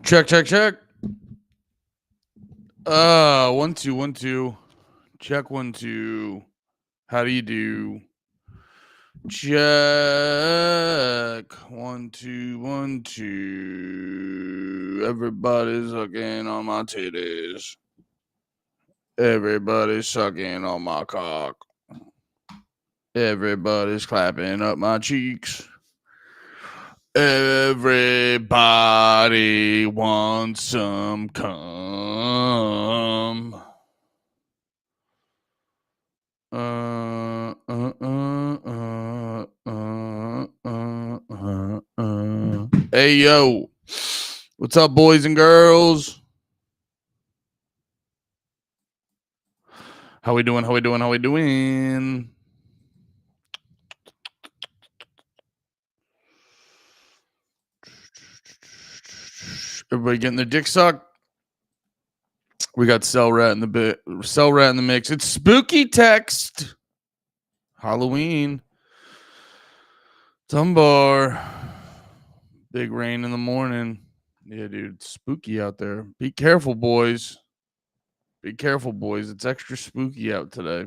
Check, check, check. 1 2 1 2. Check 1 2. How do you do? Check 1 2 1 2. Everybody's sucking on my titties. Everybody's sucking on my cock. Everybody's clapping up my cheeks. Everybody wants some cum. Hey, yo. What's up, boys and girls? How we doing? How we doing? How we doing? Everybody getting their dick sucked? We got Cell Rat in the mix. It's spooky text. Halloween. Dunbar. Big rain in the morning. Yeah, dude, it's spooky out there. Be careful, boys. Be careful, boys. It's extra spooky out today.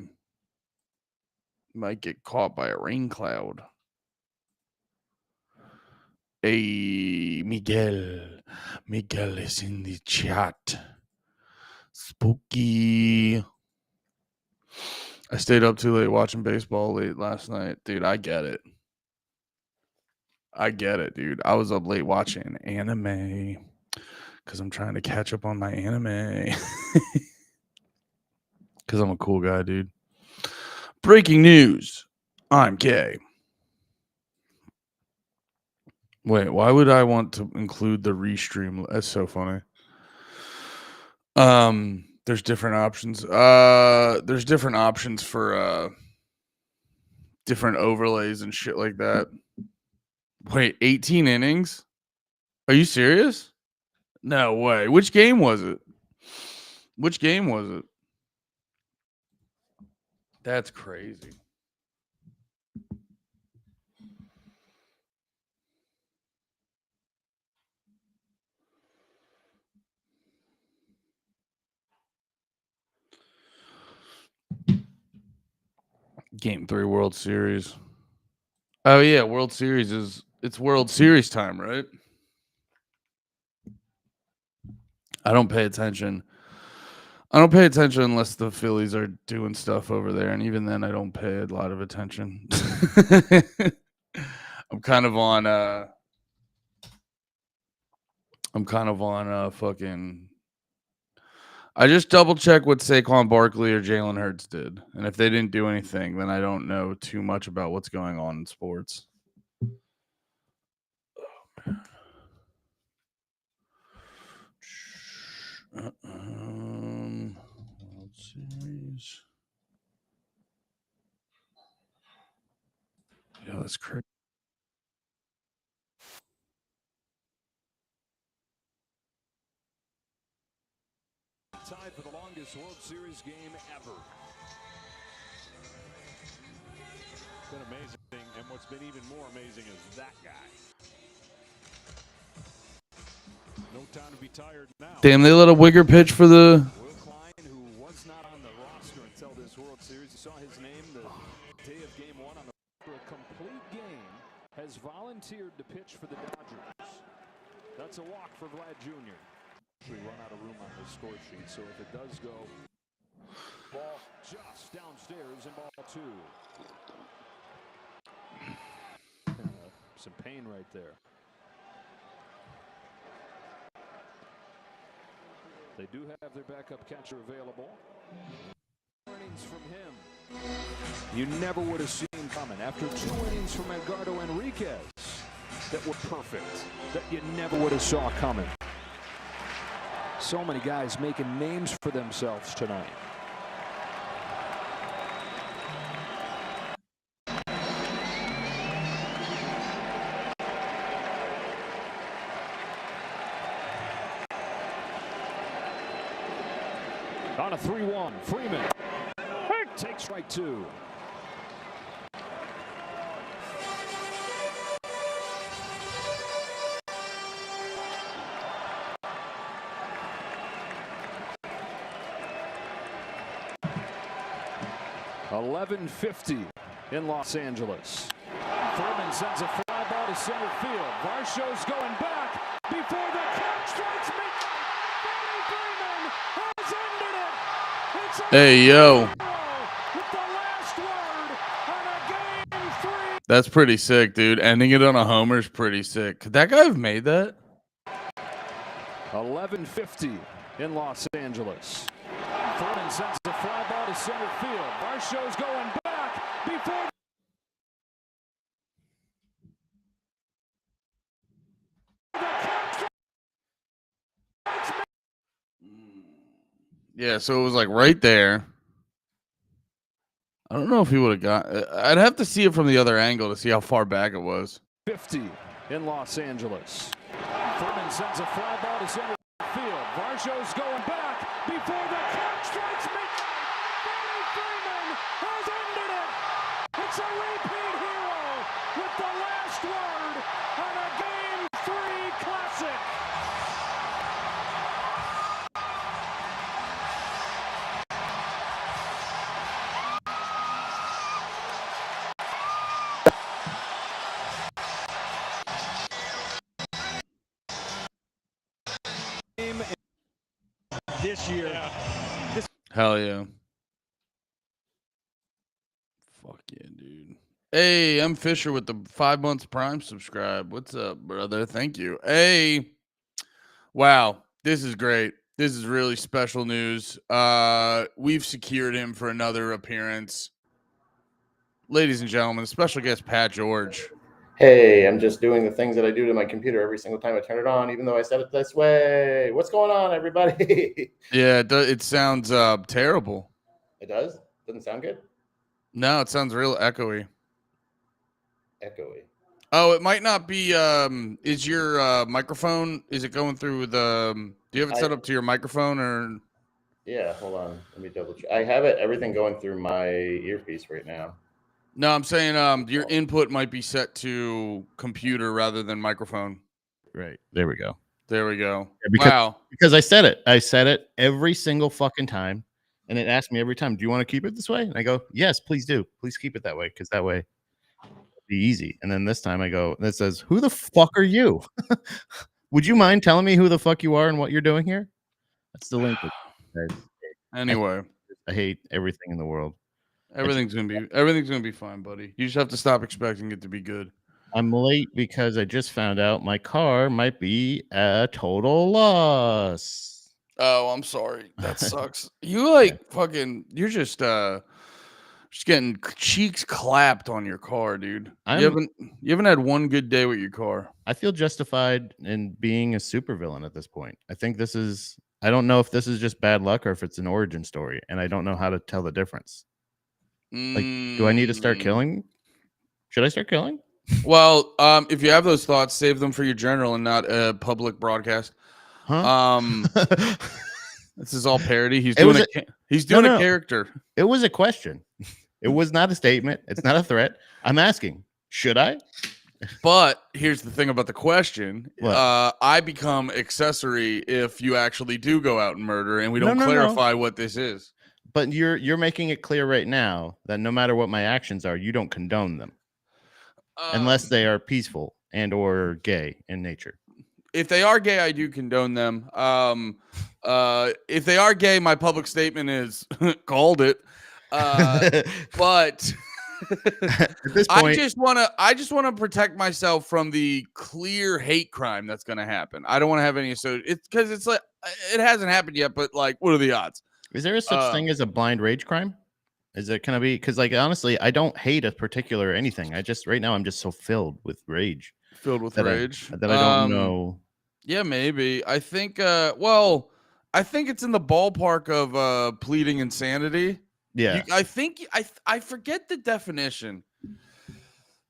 Might get caught by a rain cloud. Hey, Miguel. Miguel is in the chat. Spooky. I stayed up too late watching baseball late last night. Dude, I get it. I get it, dude. I was up late watching anime because I'm trying to catch up on my anime. Because I'm a cool guy, dude. Breaking news. I'm gay. Wait, why would I want to include the restream? That's so funny. There's different options. There's different options for different overlays and shit like that. Wait, 18 innings? Are you serious? No way. Which game was it? Which game was it? That's crazy. Game 3 World Series. Oh yeah, World Series it's World Series time, right? I don't pay attention. I don't pay attention unless the Phillies are doing stuff over there, and even then I don't pay a lot of attention. I'm kind of on fucking. I just double check what Saquon Barkley or Jalen Hurts did, and if they didn't do anything, then I don't know too much about what's going on in sports. World Series. Yeah, that's crazy. Tied for the longest World Series game ever. It's been amazing, and what's been even more amazing is that guy. No time to be tired now. Damn, they let a wigger pitch for the. Will Klein, who was not on the roster until this World Series, you saw his name the day of Game 1 on the for a complete game, has volunteered to pitch for the Dodgers. That's a walk for Vlad Jr. We run out of room on the score sheet, so if it does go, ball just downstairs and ball 2. Some pain right there. They do have their backup catcher available. Earnings from him. You never would have seen coming after 2 innings from Edgardo Enriquez that were perfect, that you never would have saw coming. So many guys making names for themselves tonight. On a 3-1, Freeman takes strike 2. 11:50 in Los Angeles. Thurman sends a fly ball to center field. Varsho's going back before the catch strikes midnight. Freddie Freeman has ended it. It's a Hey, yo. with the last word on a game 3. That's pretty sick, dude. Ending it on a homer is pretty sick. Could that guy have made that? 11:50 in Los Angeles. Thurman sends a fly ball to center field. Varsho's going back before the catch strikes midnight. Yeah, so it was like right there. I don't know if he would have got. I'd have to see it from the other angle to see how far back it was. 50 in Los Angeles. Thurman sends a fly ball to center field. Varsho's going back before the catch strikes midnight. Freddie Freeman has ended it. It's a repeat hero with the last word on a Game 3 classic. This year. Hell yeah. Fuck yeah, dude. Hey, I'm Fisher with the 5 months Prime subscribe. What's up, brother? Thank you. Hey. Wow, this is great. This is really special news. We've secured him for another appearance. Ladies and gentlemen, special guest Pat George. Hey, I'm just doing the things that I do to my computer every single time I turn it on, even though I said it this way. What's going on, everybody? Yeah, it sounds terrible. It does? Doesn't sound good? No, it sounds real echoey. Echoey. Oh, it might not be. Is your microphone? Is it going through the? Do you have it set up to your microphone or? Yeah, hold on. Let me double check. I have everything going through my earpiece right now. No, I'm saying your input might be set to computer rather than microphone. Right. There we go. There we go. Yeah, Wow. Because I said it. I said it every single fucking time. And it asked me every time, do you want to keep it this way? And I go, yes, please do. Please keep it that way. Because that way it'll be easy. And then this time I go, and it says, who the fuck are you? Would you mind telling me who the fuck you are and what you're doing here? That's the link. Anyway, I hate everything in the world. everything's gonna be fine, buddy. You just have to stop expecting it to be good. I'm late because I just found out my car might be a total loss. Oh, I'm sorry. That sucks. You like fucking. You're just getting cheeks clapped on your car, dude. You haven't had one good day with your car. I feel justified in being a supervillain at this point. I think this is. I don't know if this is just bad luck or if it's an origin story, and I don't know how to tell the difference. Like, do I need to start killing? Should I start killing? Well, if you have those thoughts, save them for your journal and not a public broadcast. Huh? This is all parody. He's doing a character. It was a question. It was not a statement. It's not a threat. I'm asking, should I? But here's the thing about the question. What? I become accessory if you actually do go out and murder, and we don't clarify what this is. But you're making it clear right now that no matter what my actions are, you don't condone them. Unless they are peaceful and or gay in nature. If they are gay, I do condone them. If they are gay, my public statement is called it. But at this point, I just want to protect myself from the clear hate crime that's going to happen. I don't want to have any it's because it's like it hasn't happened yet, but like, what are the odds? Is there a such thing as a blind rage crime? Is it gonna be? Because like honestly, I don't hate a particular anything. I just right now I'm just so filled with rage. That I don't know. Yeah, maybe. I think. Well, I think it's in the ballpark of pleading insanity. Yeah. I forget the definition.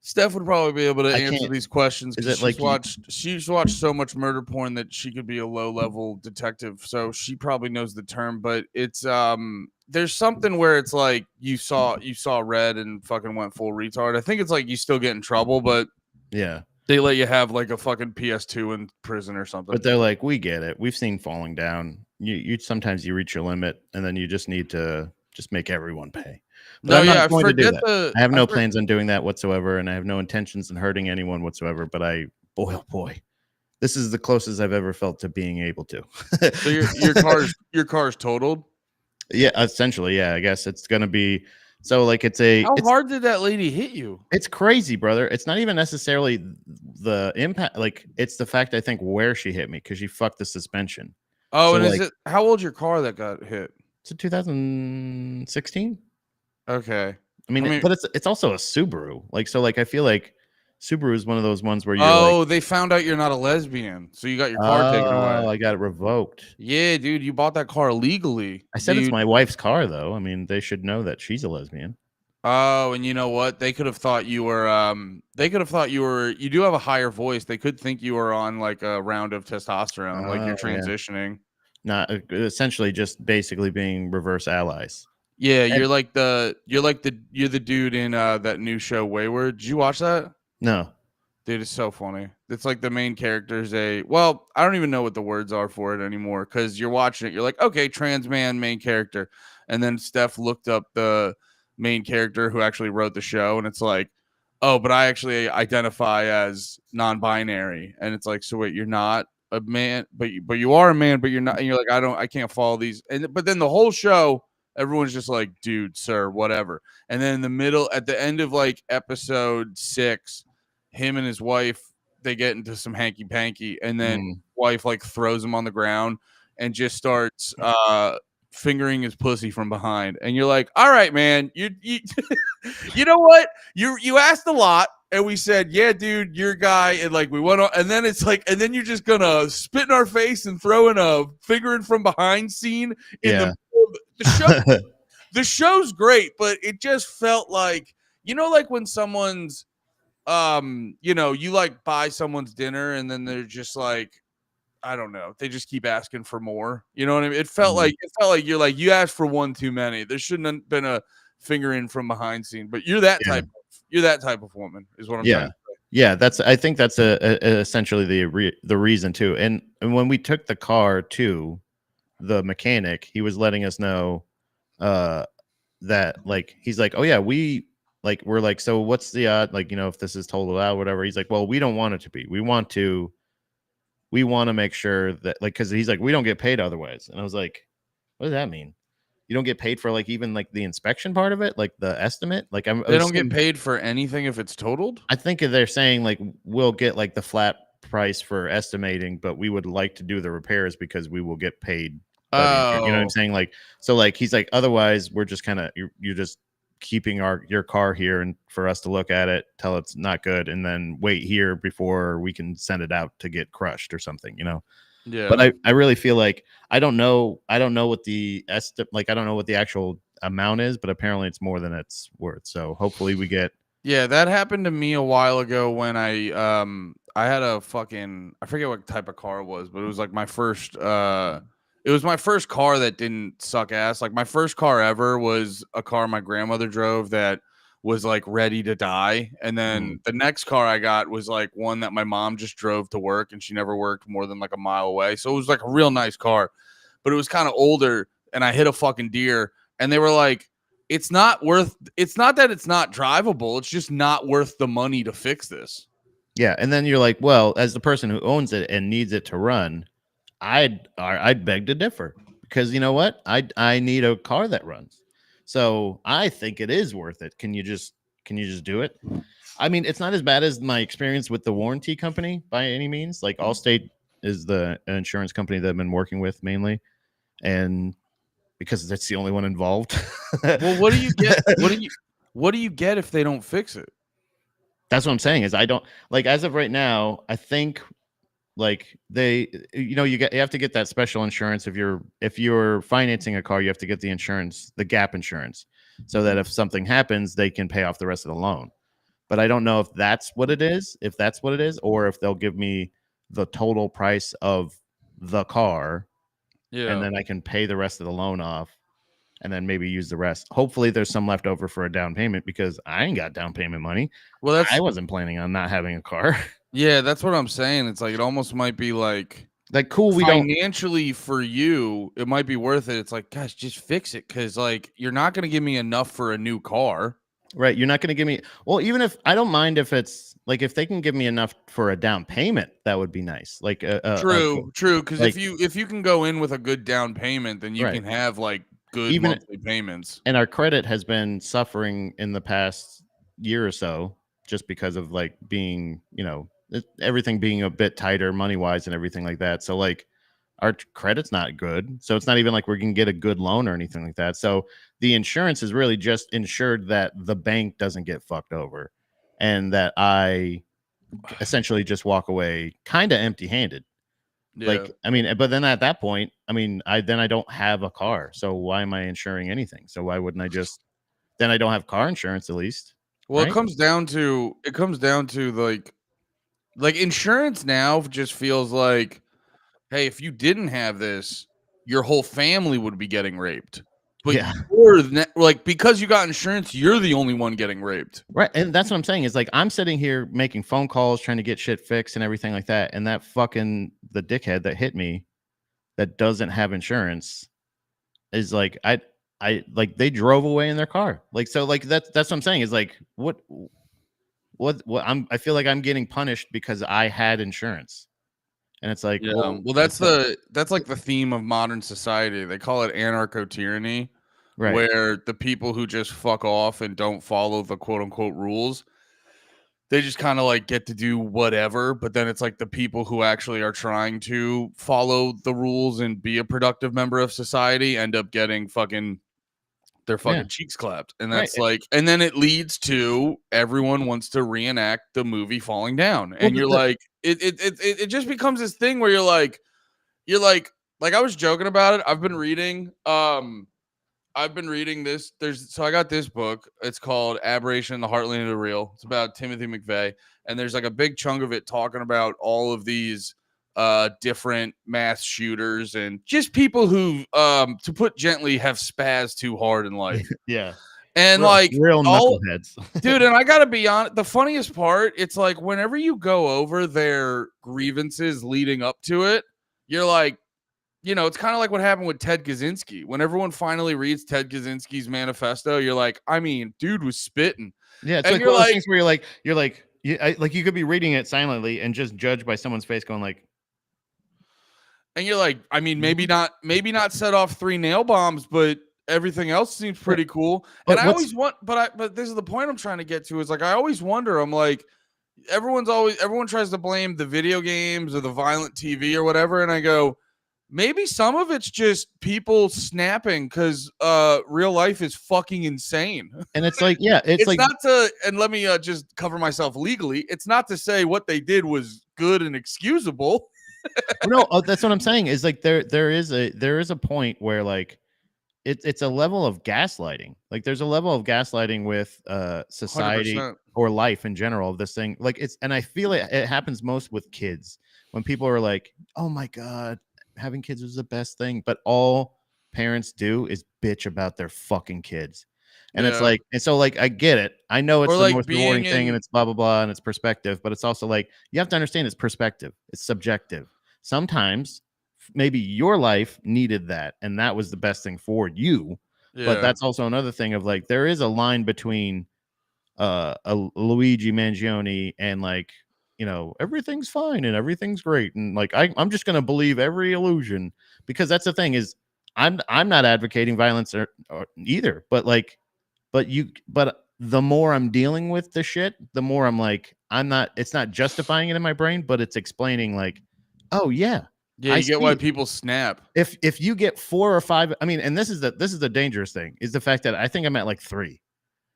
Steph would probably be able to answer these questions because she's watched so much murder porn that she could be a low-level detective, so she probably knows the term. But it's there's something where it's like you saw red and fucking went full retard. I think it's like you still get in trouble, but yeah, they let you have like a fucking PS2 in prison or something. But they're like, we get it. We've seen falling down. You sometimes you reach your limit, and then you just need to just make everyone pay. But No, I'm yeah, not going to do forget that. the. I have I no for- plans on doing that whatsoever, and I have no intentions in hurting anyone whatsoever. But boy, oh boy, this is the closest I've ever felt to being able to. So your car's totaled. Yeah, essentially, yeah. I guess it's gonna be so like How hard did that lady hit you? it's crazy, brother. It's not even necessarily the impact, like it's the fact I think where she hit me because she fucked the suspension. Oh, So and is like it how old's your car that got hit? it's a 2016. Okay. I mean, but it's also a Subaru. Like so, like I feel like Subaru is one of those ones where you're like, Oh, they found out you're not a lesbian, so you got your car taken oh, away. I got it revoked. Yeah, dude, you bought that car legally. I said it's dude. my wife's car, though. I mean, they should know that she's a lesbian. Oh, and you know what? They could have thought you were. They could have thought you were. You do have a higher voice. They could think you were on like a round of testosterone, like you're Oh, yeah. transitioning. Not essentially just basically being reverse allies. Yeah, And- you're the dude in that new show Wayward. Did you watch that? No. Dude, it's so funny. It's like the main character's well, I don't even know what the words are for it anymore because you're watching it. You're like, okay, trans man, main character. And then Steph looked up the main character who actually wrote the show. And it's like, oh, but I actually identify as non-binary. And it's like, so wait, you're not a man, but you are a man, but you're not. And you're like, I can't follow these. But then the whole show, everyone's just like, dude, sir, whatever. And then in the middle, at the end of like episode 6, him and his wife, they get into some hanky panky, and then wife like throws him on the ground and just starts fingering his pussy from behind. And you're like, all right, man, you you know what? You asked a lot, and we said, yeah, dude, you're a guy, and like we went on, and then it's like, and then you're just gonna spit in our face and throw in a fingering from behind scene in the show. The show's great, but it just felt like, you know, like when someone's you know, you like buy someone's dinner and then they're just like, I don't know, they just keep asking for more. You know what I mean? It felt like you're like, you asked for one too many. There shouldn't have been a finger in from behind scene, but you're that type of woman is what I'm trying to say. Yeah, I think that's essentially the reason too. And when we took the car to the mechanic, he was letting us know that like he's like, oh yeah, we're like, so what's the like, you know, if this is totaled out, whatever. He's like, well, we don't want it to be. We want to make sure that like, because he's like, we don't get paid otherwise. And I was like, what does that mean? You don't get paid for like even like the inspection part of it, like the estimate. Like they don't get paid for anything if it's totaled. I think they're saying like we'll get like the flat price for estimating, but we would like to do the repairs because we will get paid. You know what I'm saying? Like, so like he's like, otherwise we're just kind of you're just keeping your car here and for us to look at it, tell it's not good, and then wait here before we can send it out to get crushed or something, you know. Yeah, but I really feel like I don't know what the I don't know what the actual amount is, but apparently it's more than it's worth. So hopefully we get. Yeah, that happened to me a while ago when I had a fucking, I forget what type of car it was, but it was like my first it was my first car that didn't suck ass. Like my first car ever was a car my grandmother drove that was like ready to die. And then the next car I got was like one that my mom just drove to work, and she never worked more than like a mile away. So it was like a real nice car, but it was kind of older, and I hit a fucking deer, and they were like, it's not that it's not drivable. It's just not worth the money to fix this. Yeah. And then you're like, well, as the person who owns it and needs it to run, I'd beg to differ, because you know what? I need a car that runs. So I think it is worth it. Can you just do it? I mean, it's not as bad as my experience with the warranty company by any means. Like Allstate is the insurance company that I've been working with mainly. And because that's the only one involved. Well, what do you get? What do you get if they don't fix it? That's what I'm saying is I don't like, as of right now, I think like they, you know, you have to get that special insurance. If you're financing a car, you have to get the insurance, the gap insurance, so that if something happens, they can pay off the rest of the loan. But I don't know if that's what it is, or if they'll give me the total price of the car. Yeah. And then I can pay the rest of the loan off and then maybe use the rest. Hopefully there's some left over for a down payment, because I ain't got down payment money. Well, I wasn't planning on not having a car. Yeah, that's what I'm saying. It's like, it almost might be like Like, cool, we don't. financially for you, it might be worth it. It's like, gosh, just fix it because like you're not going to give me enough for a new car. Right. You're not going to give me, well, even if I don't mind if it's like, if they can give me enough for a down payment, that would be nice. Like, True. Because like, if you can go in with a good down payment, then you right. can have like good Even, monthly payments. and our credit has been suffering in the past year or so just because of like being, everything being a bit tighter money wise and everything like that. So, like, our credit's not good. So it's not even like we can get a good loan or anything like that. So the insurance is really just ensured that the bank doesn't get fucked over and that I essentially just walk away kind of empty handed. Yeah. Like, I mean, but then at that point, I mean, I don't have a car. So why am I insuring anything? So why wouldn't I just, then I don't have car insurance at least. Well, Right? it comes down to like insurance now just feels like, hey, if you didn't have this, your whole family would be getting raped. But Yeah. like because you got insurance, you're the only one getting raped. Right. And that's what I'm saying is like, I'm sitting here making phone calls, trying to get shit fixed and everything like that. And that fucking, the dickhead that hit me that doesn't have insurance is like, I like they drove away in their car. Like, so like, that's what I'm saying is like, what I feel like I'm getting punished because I had insurance. And it's like, Yeah. well, Well, that's like the theme of modern society. They call it anarcho tyranny, right. where the people who just fuck off and don't follow the quote unquote rules, they just kind of like get to do whatever. But then it's like the people who actually are trying to follow the rules and be a productive member of society end up getting their fucking cheeks clapped. And that's Right. like, and then it leads to everyone wants to reenact the movie falling down. And you're like, it just becomes this thing where you're like I was joking about it. I've been reading this. I got this book. It's called Aberration in the Heartland of the Real. It's about Timothy McVeigh. And there's like a big chunk of it talking about all of these different mass shooters and just people who, to put gently, have spazzed too hard in life. Yeah. And real knuckleheads. Dude, and I gotta be honest, the funniest part, it's like whenever you go over their grievances leading up to it, you're like, it's kind of like what happened with Ted Kaczynski. When everyone finally reads Ted Kaczynski's manifesto, you're like, I mean, dude was spitting. Yeah, it's and like you're one of those like, things where you could be reading it silently and just judge by someone's face going like, and you're like, I mean, maybe not set off 3 nail bombs, but everything else seems pretty cool. But And I always want, but this is the point I'm trying to get to is like, I always wonder, I'm like, everyone tries to blame the video games or the violent TV or whatever. And I go, maybe some of it's just people snapping because real life is fucking insane. And it's like, yeah, it's like not to, and let me just cover myself legally. It's not to say what they did was good and excusable. no, that's what I'm saying is like there is a point where like it's a level of gaslighting. Like there's a level of gaslighting with society 100%. or life in general of this thing. Like and I feel it happens most with kids when people are like, oh my God, having kids is the best thing. But all parents do is bitch about their fucking kids. And it's like, and so like, I get it. I know it's Or the like most rewarding thing and it's blah, blah, blah. And it's perspective, but it's also like, you have to understand it's perspective. It's subjective. Sometimes maybe your life needed that. And that was the best thing for you. Yeah. But that's also another thing of like, there is a line between a Luigi Mangione and like, everything's fine and everything's great. And like, I'm just going to believe every illusion because that's the thing is I'm not advocating violence or either, but like, but the more I'm dealing with the shit, the more I'm like, it's not justifying it in my brain, but it's explaining like, oh yeah. Yeah, you get why people snap. If you get 4 or 5, I mean, and this is the dangerous thing is the fact that I think I'm at like 3.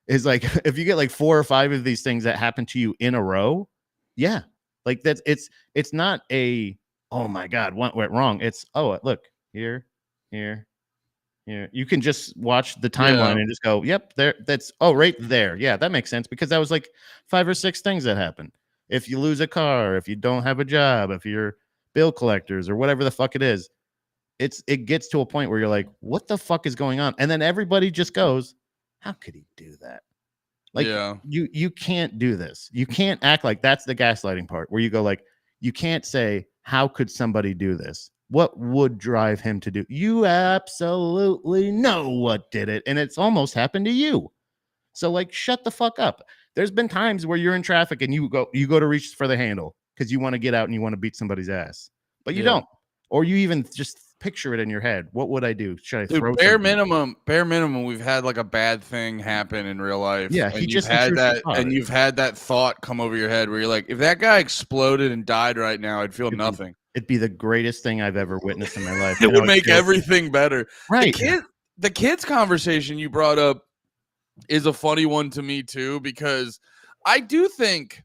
Is like if you get like 4 or 5 of these things that happen to you in a row, yeah, like that's it's not a oh my God, what went wrong? It's look here. You can just watch the timeline and just go, yep, there. That's right there. Yeah, that makes sense because that was like 5 or 6 things that happened. If you lose a car, if you don't have a job, if you're bill collectors or whatever the fuck it is, it gets to a point where you're like, what the fuck is going on? And then everybody just goes, how could he do that? Like you can't do this. You can't act like that's the gaslighting part where you go like, you can't say, how could somebody do this? What would drive him to do? You absolutely know what did it, and it's almost happened to you. So like, shut the fuck up. There's been times where you're in traffic and you go to reach for the handle because you want to get out and you want to beat somebody's ass, but you Yeah. don't, or you even just picture it in your head. What would I do? Should I Dude, throw bare something? minimum, we've had like a bad thing happen in real life. Yeah, and he you've just had intrusive that, thought and it. you've had that thought come over your head where you're like, if that guy exploded and died right now, I'd feel It'd be- nothing. It'd be the greatest thing I've ever witnessed in my life. It I know would make feels- everything better. right. The kids conversation you brought up is a funny one to me too, because I do think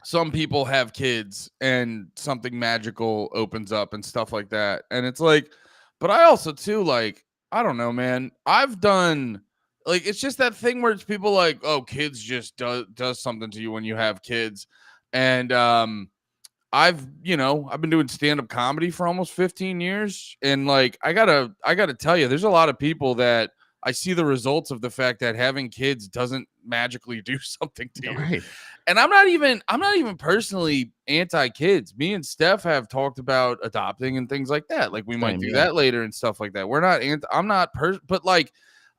some people have kids and something magical opens up and stuff like that. And it's like, but I also too, like, I don't know, man. I've done like, it's just that thing where it's people like, oh, kids just does something to you when you have kids. And I've been doing stand-up comedy for almost 15 years. And like, I gotta tell you, there's a lot of people that I see the results of the fact that having kids doesn't magically do something to you. Right. And I'm not even personally anti-kids. Me and Steph have talked about adopting and things like that. Like we might Same, do yeah. that later and stuff like that. We're not but like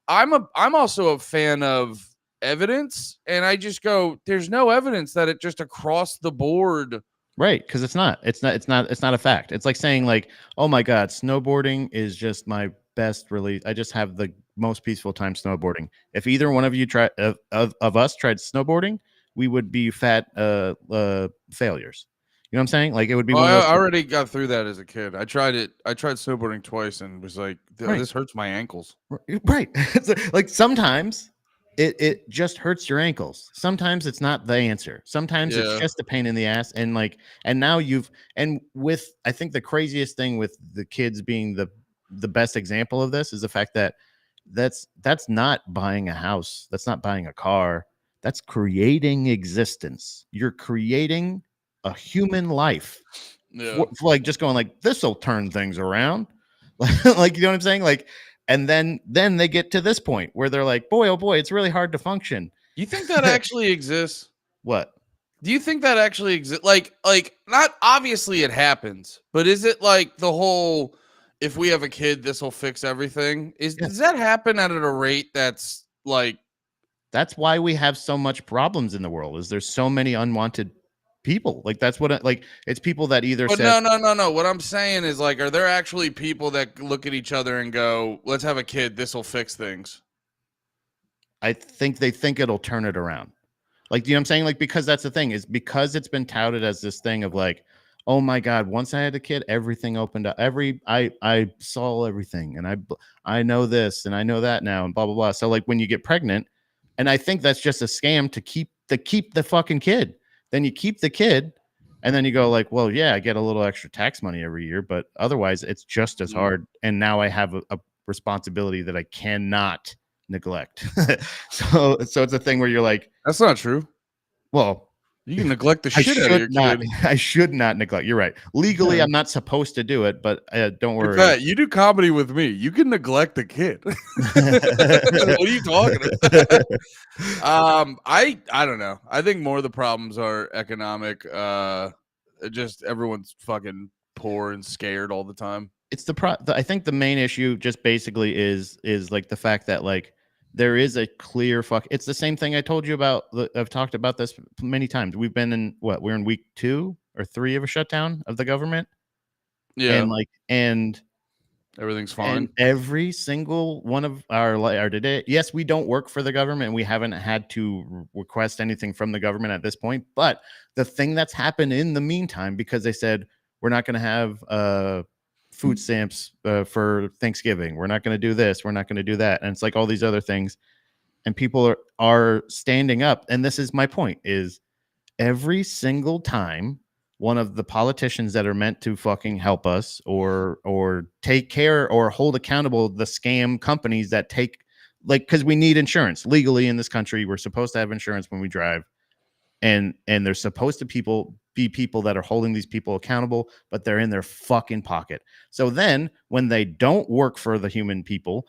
I'm also a fan of evidence, and I just go, there's no evidence that it just across the board. Right, because it's not a fact. It's like saying like, oh my god, snowboarding is just my best release. I just have the most peaceful time snowboarding. If either one of you of us tried snowboarding, we would be fat failures. You know what I'm saying? Like it would be Well, one of those I already got through that as a kid. I tried snowboarding twice and was like, Right. this hurts my ankles. Right. It's like sometimes it just hurts your ankles. Sometimes it's not the answer. Sometimes Yeah. it's just a pain in the ass. And like, I think the craziest thing with the kids being the best example of this is the fact that that's not buying a house. That's not buying a car. That's creating existence. You're creating a human life. Yeah. For like just going like, this will turn things around. Like, you know what I'm saying? Like, and then they get to this point where they're like, boy, oh boy, it's really hard to function. You think that actually exists? What? Do you think that actually exists? Like, not obviously it happens, but is it like the whole, if we have a kid, this will fix everything? Does that happen at a rate that's like? That's why we have so much problems in the world. Is there's so many unwanted people? Like that's what it's people that either But said, no. What I'm saying is like, are there actually people that look at each other and go, "Let's have a kid. This will fix things." I think they think it'll turn it around. Like, you know what I'm saying? Like, because that's the thing is because it's been touted as this thing of like, oh my God, once I had a kid, everything opened up. I saw everything and I know this and I know that now and blah, blah, blah. So like when you get pregnant, and I think that's just a scam to keep the fucking kid. Then you keep the kid and then you go like, well, yeah, I get a little extra tax money every year, but otherwise it's just as hard. And now I have a responsibility that I cannot neglect. so it's a thing where you're like, That's not true. well, You can neglect the shit out of your kid. I should not neglect. You're right. Legally, Yeah. I'm not supposed to do it, but don't worry. Pat, you do comedy with me. You can neglect the kid. What are you talking about? I don't know. I think more of the problems are economic. Just everyone's fucking poor and scared all the time. It's I think the main issue just basically is like the fact that like there is a clear it's the same thing I told you about. I've talked about this many times. We've been in we're in week 2 or 3 of a shutdown of the government. Yeah, and everything's fine. And every single one of our today, yes, we don't work for the government. We haven't had to request anything from the government at this point. But the thing that's happened in the meantime, because they said we're not going to have food stamps for Thanksgiving, we're not going to do this, we're not going to do that, and it's like all these other things, and people are standing up. And this is my point: is every single time one of the politicians that are meant to fucking help us or take care or hold accountable the scam companies that take, like, because we need insurance legally in this country. We're supposed to have insurance when we drive, and there's supposed to be people that are holding these people accountable, but they're in their fucking pocket. So then when they don't work for the human people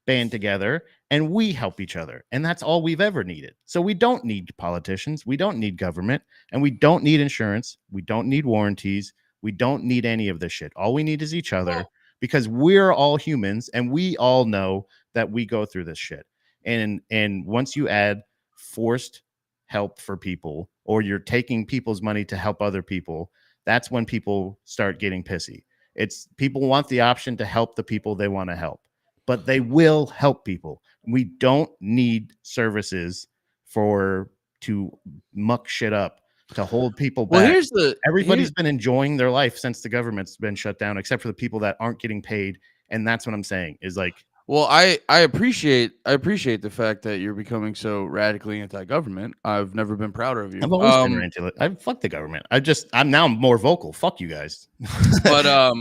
band together and we help each other. And that's all we've ever needed. So we don't need politicians. We don't need government. And we don't need insurance. We don't need warranties. We don't need any of this shit. All we need is each other Well- because we're all humans and we all know that we go through this shit. And once you add forced help for people, or you're taking people's money to help other people, that's when people start getting pissy. It's people want the option to help the people they want to help, but they will help people. We don't need services to muck shit up, to hold people back. Well, Everybody's been enjoying their life since the government's been shut down, except for the people that aren't getting paid. And that's what I'm saying is like, well, I appreciate the fact that you're becoming so radically anti-government. I've never been prouder of you. I've always been into it. I fuck the government. I'm now more vocal. Fuck you guys. But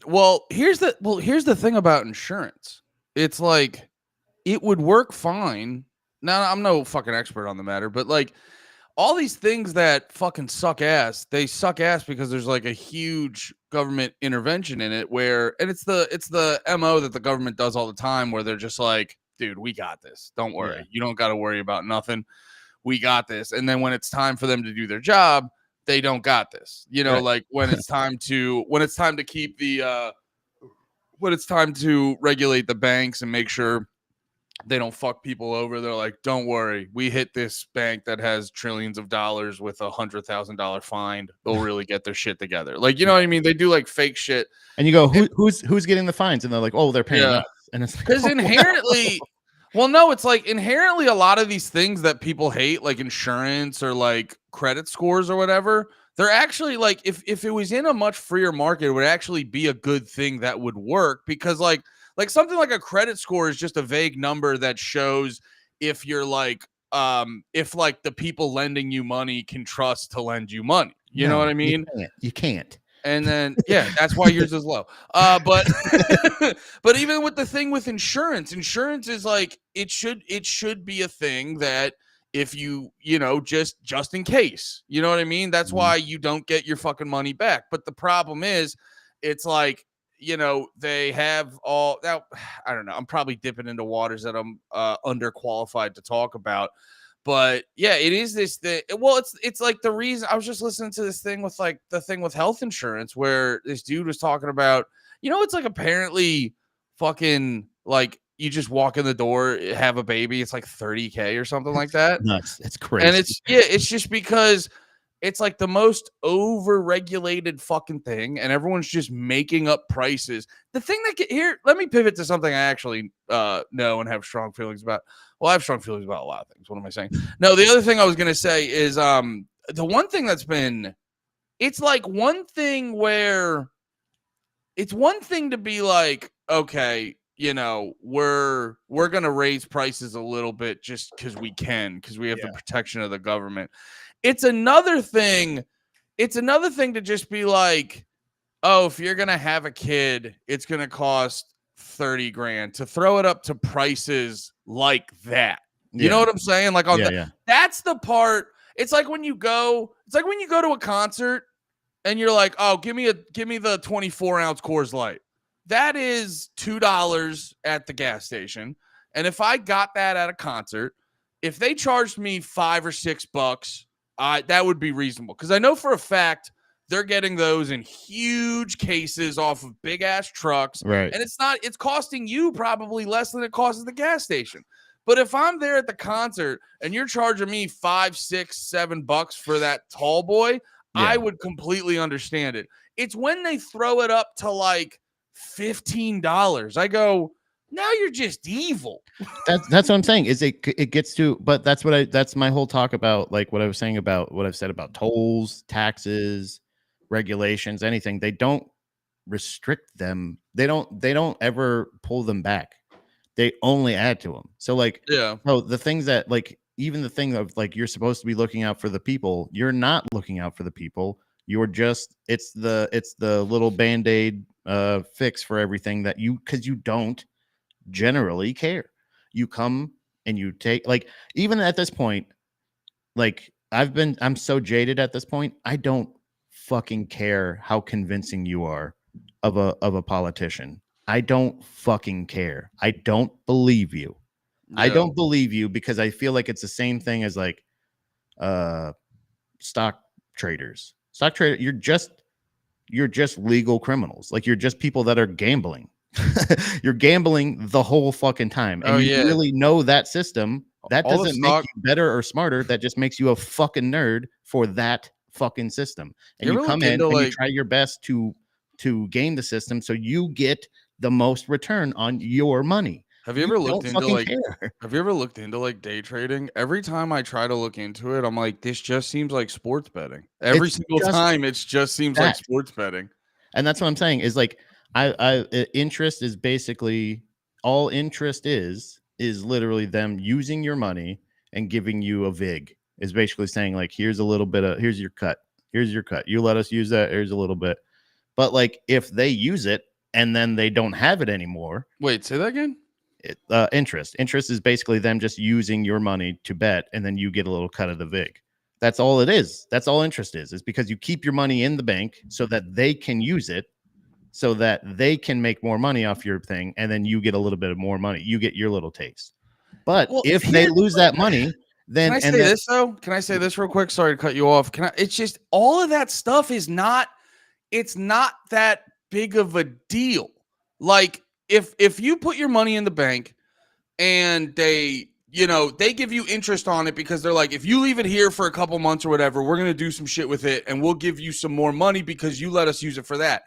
well, here's the thing about insurance. It's like it would work fine. Now, I'm no fucking expert on the matter, but like all these things that fucking suck ass, they suck ass because there's like a huge government intervention in it and it's the MO that the government does all the time where they're just like, dude, we got this. Don't worry. Yeah. You don't got to worry about nothing. We got this. And then when it's time for them to do their job, they don't got this. You know, Right. like when it's time to keep the when it's time to regulate the banks and make sure they don't fuck people over. They're like, don't worry. We hit this bank that has trillions of dollars with $100,000 fine. They'll really get their shit together. Like, you know what I mean? They do like fake shit. And you go, who's getting the fines? And they're like, oh, they're paying Yeah. us. And it's like, Because oh, inherently, well, no, it's like inherently a lot of these things that people hate, like insurance or like credit scores or whatever, they're actually like, if it was in a much freer market, it would actually be a good thing that would work because like something like a credit score is just a vague number that shows if you're like if like the people lending you money can trust to lend you money. You know what I mean? You can't. And then yeah, that's why yours is low. But but even with the thing with insurance is like it should be a thing that if you know just in case, you know what I mean? That's why you don't get your fucking money back. But the problem is it's like, you know, they have all now. I don't know. I'm probably dipping into waters that I'm underqualified to talk about. But yeah, it is this thing. Well, it's like the reason I was just listening to this thing with like the thing with health insurance where this dude was talking about, you know, it's like apparently fucking like you just walk in the door, have a baby, it's like $30K or something like that. Nuts. It's crazy. And it's just because it's like the most over-regulated fucking thing, and everyone's just making up prices. The thing that here, let me pivot to something I actually know and have strong feelings about. Well, I have strong feelings about a lot of things. What am I saying? No, the other thing I was gonna say is the one thing that's been, it's like one thing where it's one thing to be like, okay, you know, we're gonna raise prices a little bit just because we can, because we have the protection of the government. It's another thing to just be like, oh, if you're gonna have a kid, it's gonna cost 30 grand to throw it up to prices like that. You know what I'm saying? Like that's the part. It's like when you go to a concert and you're like, oh, give me the 24-ounce Coors Light. That is $2 at the gas station. And if I got that at a concert, if they charged me $5 or $6, that would be reasonable. Because I know for a fact they're getting those in huge cases off of big ass trucks. Right. And it's costing you probably less than it costs at the gas station. But if I'm there at the concert and you're charging me $5, $6, $7 for that tall boy, I would completely understand it. It's when they throw it up to like $15. I go, now you're just evil. That's what I'm saying. Is it gets to, but that's my whole talk about like what I was saying about what I've said about tolls, taxes, regulations, anything. They don't restrict them. They don't ever pull them back. They only add to them. So like, the things that like, even the thing of like, you're supposed to be looking out for the people. You're not looking out for the people. You're just, it's the little Band-Aid fix for everything that because you don't generally care. You come and you take, like, even at this point, like I'm so jaded at this point. I don't fucking care how convincing you are of a politician. I don't fucking care. I don't believe you. I Yeah. don't believe you because I feel like it's the same thing as like stock traders. Stock trader, you're just legal criminals. Like you're just people that are gambling. You're gambling the whole fucking time. And Oh, you yeah. really know that system. That All the doesn't make stock- you better or smarter. That just makes you a fucking nerd for that fucking system. And You you ever come look in into, and you like- try your best to game the system so you get the most return on your money. Have you ever looked don't into fucking like care. Have you ever looked into like day trading? Every time I try to look into it, I'm like, this just seems like sports betting. Every It's single just time, it just seems like that. sports betting. And that's what I'm saying is like interest is basically all interest is literally them using your money and giving you a vig. Is basically saying like here's a little bit of here's your cut. You let us use that. Here's a little bit. But like if they use it and then they don't have it anymore, Wait, say that again? interest is basically them just using your money to bet and then you get a little cut of the vig. That's all it is. That's all interest is because you keep your money in the bank so that they can use it, so that they can make more money off your thing, and then you get a little bit of more money. You get your little taste. But Well, if they lose that money, then Can I say this though? Can I say this real quick? Sorry to cut you off. It's just all of that stuff is not. It's not that big of a deal. Like if you put your money in the bank and they give you interest on it because they're like, if you leave it here for a couple months or whatever, we're gonna do some shit with it and we'll give you some more money because you let us use it for that.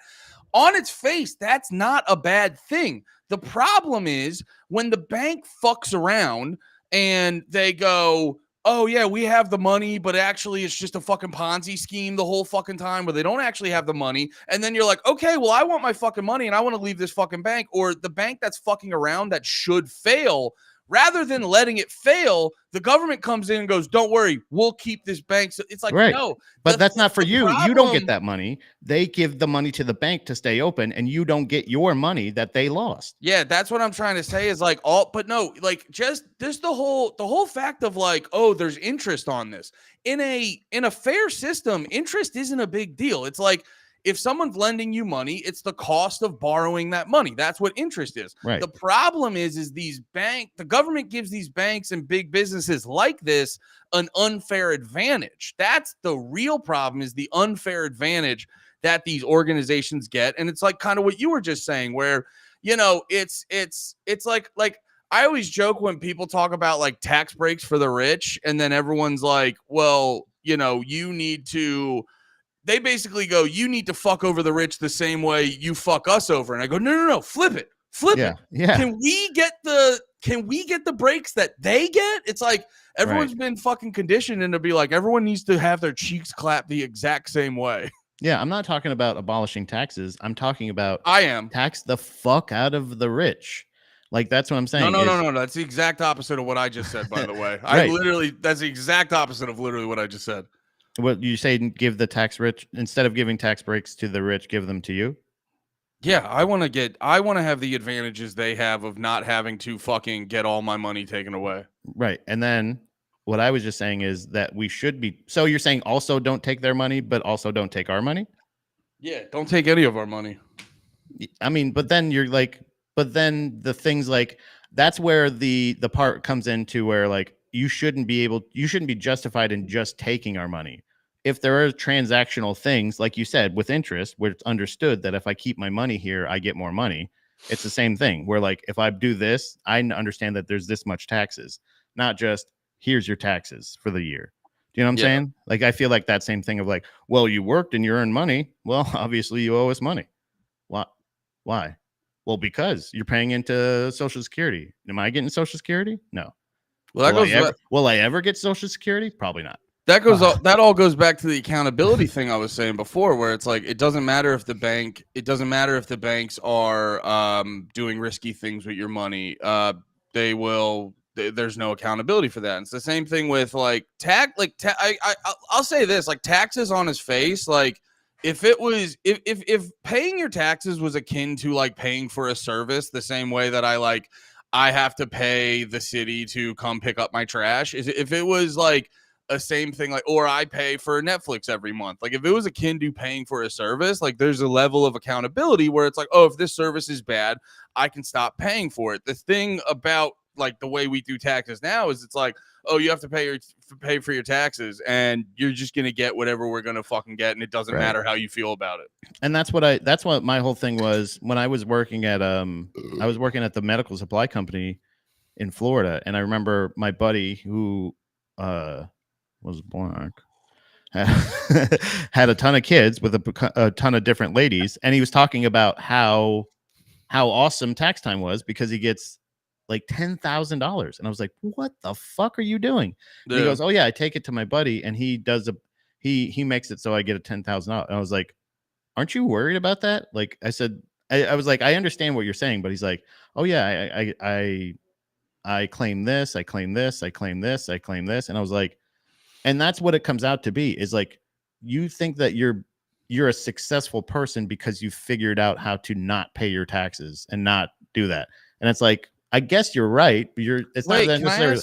On its face, that's not a bad thing. The problem is when the bank fucks around and they go, oh yeah, we have the money, but actually it's just a fucking Ponzi scheme the whole fucking time where they don't actually have the money. And then you're like, okay, well, I want my fucking money and I want to leave this fucking bank, or the bank that's fucking around that should fail. Rather than letting it fail, the government comes in and goes, don't worry, we'll keep this bank. So it's like, right. no. But that's not for you. You don't problem- get that money. They give the money to the bank to stay open, and you don't get your money that they lost. Yeah, that's what I'm trying to say is like but no, like just this the whole fact of like, oh, there's interest on this. In a fair system, interest isn't a big deal. It's like if someone's lending you money, it's the cost of borrowing that money. That's what interest is. Right. The problem is the government gives these banks and big businesses like this an unfair advantage. That's the real problem, is the unfair advantage that these organizations get. And it's like kind of what you were just saying, where, it's like I always joke when people talk about like tax breaks for the rich, and then everyone's like, well, they basically go, you need to fuck over the rich the same way you fuck us over. And I go, no, flip it. Yeah. Yeah. Can we get the breaks that they get? It's like everyone's been fucking conditioned into be like, everyone needs to have their cheeks clapped the exact same way. Yeah. I'm not talking about abolishing taxes. I'm talking about I am. tax the fuck out of the rich. Like that's what I'm saying. No. That's the exact opposite of what I just said, by the way. Right. That's the exact opposite of literally what I just said. What you say, give the tax rich, instead of giving tax breaks to the rich, give them to you. Yeah, I want to have the advantages they have of not having to fucking get all my money taken away. Right. And then what I was just saying is that we should be. So you're saying also don't take their money, but also don't take our money? Yeah, don't take any of our money. I mean, but then the things like that's where the part comes into where like you shouldn't be justified in just taking our money. If there are transactional things, like you said, with interest, where it's understood that if I keep my money here, I get more money. It's the same thing where like, if I do this, I understand that there's this much taxes, not just here's your taxes for the year. Do you know what I'm saying? Like, I feel like that same thing of like, well, you worked and you earned money. Well, obviously you owe us money. Why? Well, because you're paying into Social Security. Am I getting Social Security? No. Well, will I ever get Social Security? Probably not. That all goes back to the accountability thing I was saying before, where it's like it doesn't matter if the banks are doing risky things with your money. There's no accountability for that. And it's the same thing with like I'll say this, like taxes on his face, like if paying your taxes was akin to like paying for a service the same way that I have to pay the city to come pick up my trash, if it was like a same thing, like, or I pay for Netflix every month. Like, if it was akin to paying for a service, like, there's a level of accountability where it's like, oh, if this service is bad, I can stop paying for it. The thing about like the way we do taxes now is it's like, oh, you have to pay for your taxes, and you're just gonna get whatever we're gonna fucking get, and it doesn't matter how you feel about it. And that's what my whole thing was when I was working at the medical supply company in Florida, and I remember my buddy who was black had a ton of kids with a ton of different ladies, and he was talking about how awesome tax time was because he gets like $10,000, and I was like, "What the fuck are you doing?" And he goes, "Oh yeah, I take it to my buddy, and he makes it so I get a $10,000." And I was like, "Aren't you worried about that?" Like I said, I was like, "I understand what you're saying," but he's like, "Oh yeah, I claim this, I claim this, I claim this, I claim this," and I was like, and that's what it comes out to be is like you think that you're a successful person because you figured out how to not pay your taxes and not do that, and it's like, I guess you're right, but it's not necessarily.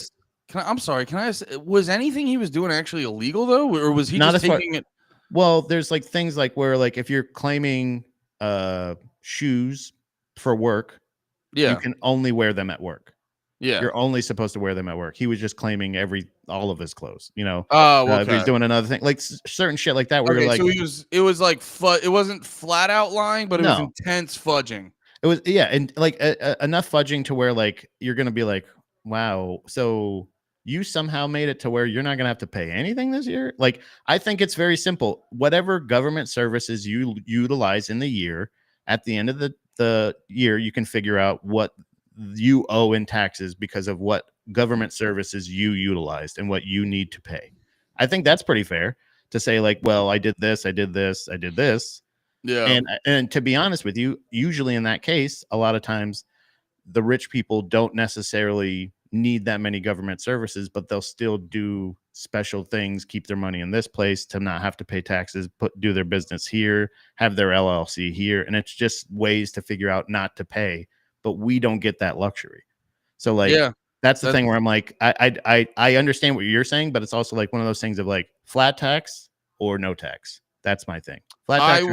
I'm sorry. Can I ask? Was anything he was doing actually illegal though, or was he Not just taking it? Well, there's like things like where like if you're claiming shoes for work, you can only wear them at work. Yeah, you're only supposed to wear them at work. He was just claiming all of his clothes, you know. Oh, okay. If he's doing another thing, like certain shit like that, where okay, like, so it was like it wasn't flat out lying, but it was intense fudging. It was, yeah, and like enough fudging to where like you're gonna be like, wow, so you somehow made it to where you're not gonna have to pay anything this year. Like, I think it's very simple. Whatever government services you utilize in the year, at the end of the year, you can figure out what you owe in taxes because of what government services you utilized and what you need to pay. I think that's pretty fair to say, like, well, I did this, I did this, I did this. Yeah. And to be honest with you, usually in that case, a lot of times the rich people don't necessarily need that many government services, but they'll still do special things, keep their money in this place to not have to pay taxes, do their business here, have their LLC here. And it's just ways to figure out not to pay, but we don't get that luxury. So like, that's the thing where I'm like, I understand what you're saying, but it's also like one of those things of like flat tax or no tax. That's my thing. Flat tax.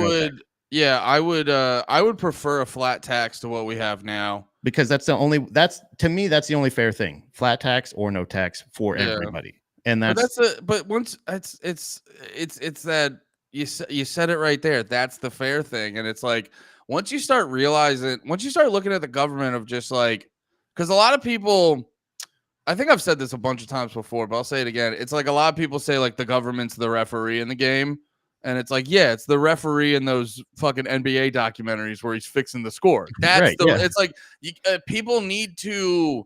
I would prefer a flat tax to what we have now, because that's to me, that's the only fair thing. Flat tax or no tax for everybody. And but once it's that you said it right there. That's the fair thing. And it's like, once you start looking at the government of just like, because a lot of people, I think I've said this a bunch of times before, but I'll say it again. It's like a lot of people say like the government's the referee in the game. And it's like, yeah, it's the referee in those fucking NBA documentaries where he's fixing the score. That's it's like people need to,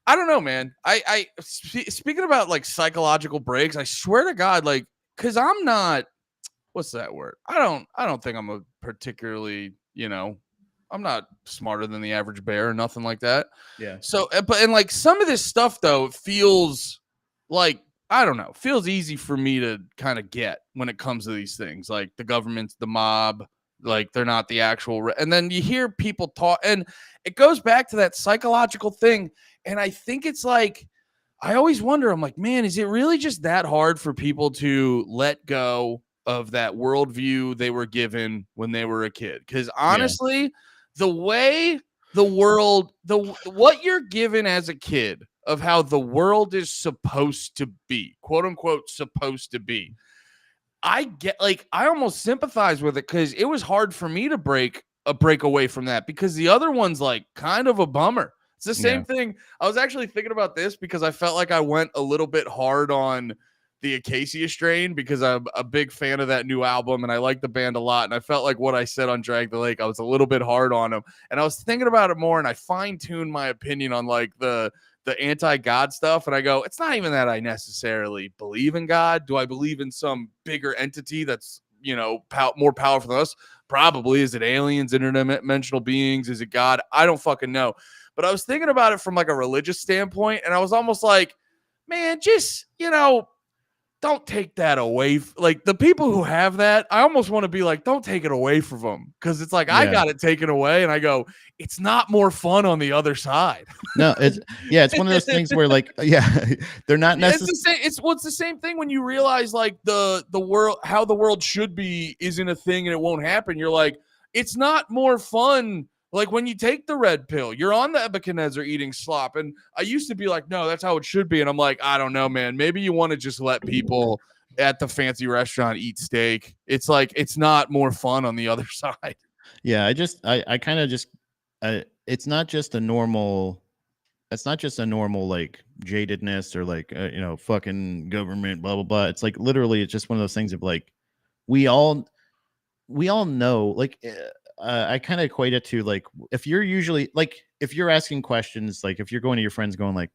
I don't know, man. Speaking about like psychological breaks, I swear to God, like, cause I'm not, what's that word? I don't think I'm a particularly, I'm not smarter than the average bear or nothing like that. Yeah. So, but like some of this stuff though, it feels like, I don't know, feels easy for me to kind of get when it comes to these things. Like the government's the mob, like they're not the actual. And then you hear people talk, and it goes back to that psychological thing. And I think it's like, I always wonder, I'm like, man, is it really just that hard for people to let go of that worldview they were given when they were a kid? Because honestly, the way the world, what you're given as a kid of how the world is supposed to be, quote unquote, supposed to be, I get, like, I almost sympathize with it because it was hard for me to break away from that, because the other one's like kind of a bummer. It's the same thing. I was actually thinking about this because I felt like I went a little bit hard on the Acacia Strain because I'm a big fan of that new album and I like the band a lot. And I felt like what I said on Drag the Lake, I was a little bit hard on them. And I was thinking about it more, and I fine-tuned my opinion on like the anti-God stuff. And I go, it's not even that I necessarily believe in God. Do I believe in some bigger entity that's, more powerful than us? Probably. Is it aliens, interdimensional beings? Is it God? I don't fucking know. But I was thinking about it from like a religious standpoint, and I was almost like, man, just, don't take that away. Like the people who have that, I almost want to be like, don't take it away from them, because it's like I Yeah. got it taken away, and I go, it's not more fun on the other side. No, it's one of those things where like they're not Yeah, it's necessarily. the same. It's the same thing when you realize like the world, how the world should be, isn't a thing and it won't happen. You're like, it's not more fun. Like when you take the red pill, you're on the Nebuchadnezzar eating slop. And I used to be like, no, that's how it should be. And I'm like, I don't know, man. Maybe you want to just let people at the fancy restaurant eat steak. It's like, it's not more fun on the other side. Yeah, I kind of just it's not just a normal. It's not just a normal like jadedness or like fucking government blah blah blah. It's like literally it's just one of those things of like we all know like I kind of equate it to like if you're usually like if you're asking questions, like if you're going to your friends going like,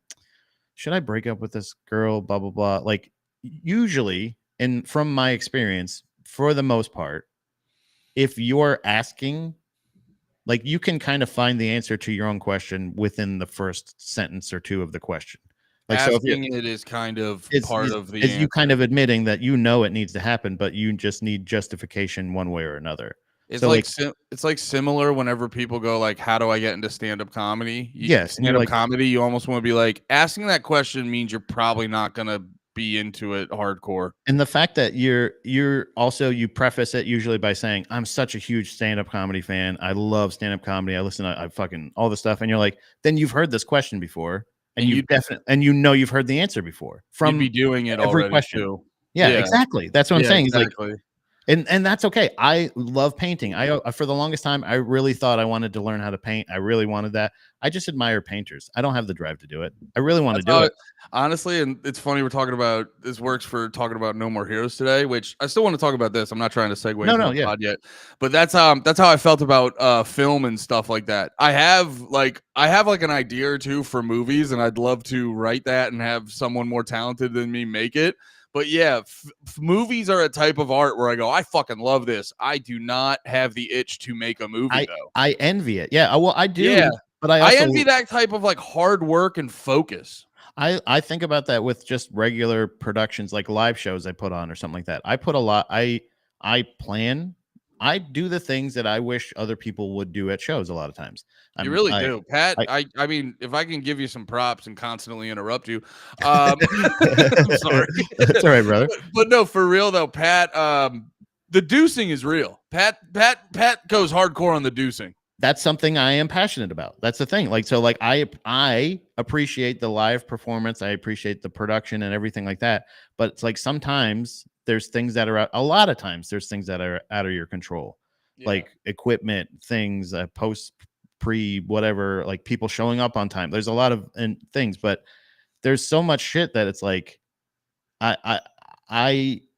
should I break up with this girl blah blah blah, like usually, and from my experience for the most part, if you're asking, like you can kind of find the answer to your own question within the first sentence or two of the question. Like so Asking it is kind of part of the is you answer. kind of admitting that you know it needs to happen, but you just need justification one way or another. It's So like it's like similar whenever people go like, how do I get into stand-up comedy? Yes, and you're stand-up like- comedy, you almost want to be like, asking that question means you're probably not gonna be into it hardcore. And the fact that you're also, you preface it usually by saying, I'm such a huge stand-up comedy fan. I love stand-up comedy. I listen to I fucking all the stuff. And you're like, then you've heard this question before. And you definitely, and you know you've heard the answer before from You'd be doing it every already question. too. Yeah, Yeah. exactly. That's what I'm Yeah, saying. It's like, exactly. and that's okay. I love painting. I for the longest time, I really thought I wanted to learn how to paint. I really wanted that. I just admire painters. I don't have the drive to do it. I really want to do it. Honestly, and it's funny we're talking about this works for talking about No More Heroes today, which I still want to talk about this. I'm not trying to segue into the pod yet, but that's how I felt about film and stuff like that. I have like an idea or two for movies, and I'd love to write that and have someone more talented than me make it. But yeah, movies are a type of art where I go, I fucking love this. I do not have the itch to make a movie though. I envy it. Yeah, well, I do. Yeah, but I envy that type of like hard work and focus. I think about that with just regular productions, like live shows I put on or something like that. I put a lot. I plan. I do the things that I wish other people would do at shows a lot of times. You really do, Pat. I mean, if I can give you some props and constantly interrupt you, I'm sorry. That's all right, brother. But no, for real though, Pat. The deucing is real. Pat goes hardcore on the deucing. That's something I am passionate about. That's the thing. Like, so like I appreciate the live performance. I appreciate the production and everything like that. But it's like sometimes there's things that are a lot of times there's things that are out of your control, like equipment, things, post, pre, whatever, like people showing up on time. There's a lot of things, but there's so much shit that it's like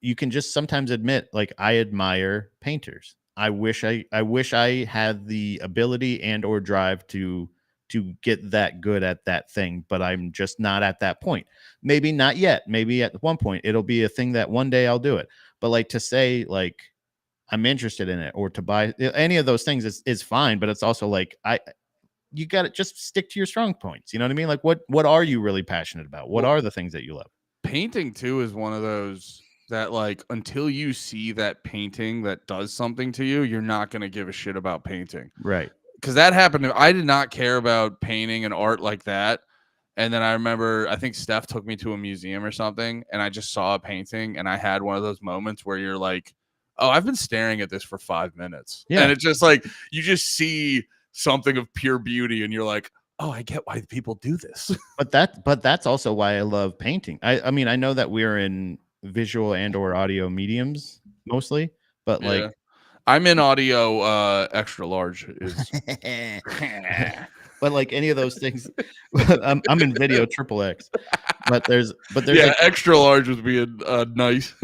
you can just sometimes admit, like, I admire painters. I wish I had the ability and or drive to get that good at that thing, but I'm just not at that point. Maybe not yet. Maybe at one point it'll be a thing that one day I'll do it. But like to say like I'm interested in it or to buy any of those things is fine. But it's also like you got to just stick to your strong points. You know what I mean? Like what are you really passionate about? What are the things that you love? Painting too is one of those that like until you see that painting that does something to you, you're not going to give a shit about painting. Right. Because that happened. I did not care about painting and art like that. And then I remember, I think Steph took me to a museum or something, and I just saw a painting, and I had one of those moments where you're like, oh, I've been staring at this for 5 minutes. Yeah. And it's just like, you just see something of pure beauty, and you're like, oh, I get why people do this. But that's also why I love painting. I mean, I know that we're in visual and or audio mediums mostly, but like I'm in audio extra large is but like any of those things I'm in video triple X, but there's like, extra large was being nice.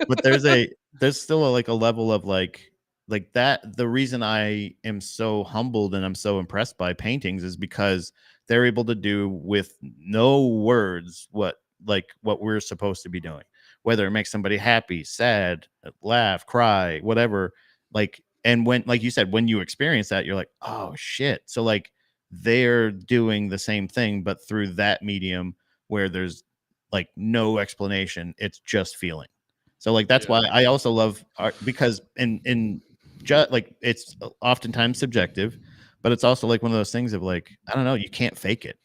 But there's still like a level of like that. The reason I am so humbled and I'm so impressed by paintings is because they're able to do with no words what we're supposed to be doing, whether it makes somebody happy, sad, laugh, cry, whatever. Like, and when, like you said, when you experience that, you're like, oh shit. So like they're doing the same thing, but through that medium where there's like no explanation. It's just feeling. So like that's Yeah. why I also love art, because in just like it's oftentimes subjective, but it's also like one of those things of like, I don't know, you can't fake it.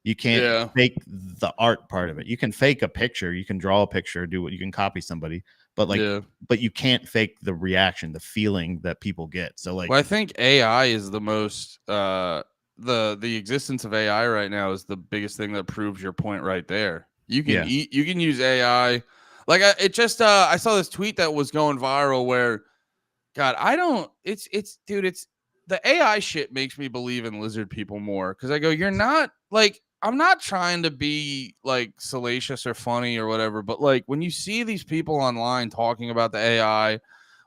You can't Yeah. fake the art part of it. You can fake a picture, you can draw a picture, do what you can copy somebody, but like Yeah. but you can't fake the reaction, the feeling that people get. So like Well, I think AI is the most the existence of AI right now is the biggest thing that proves your point right there. You can Yeah. you can use AI. Like it just I saw this tweet that was going viral where God, I don't it's dude, it's the AI shit makes me believe in lizard people more cuz I go you're not like I'm not trying to be like salacious or funny or whatever, but like when you see these people online talking about the AI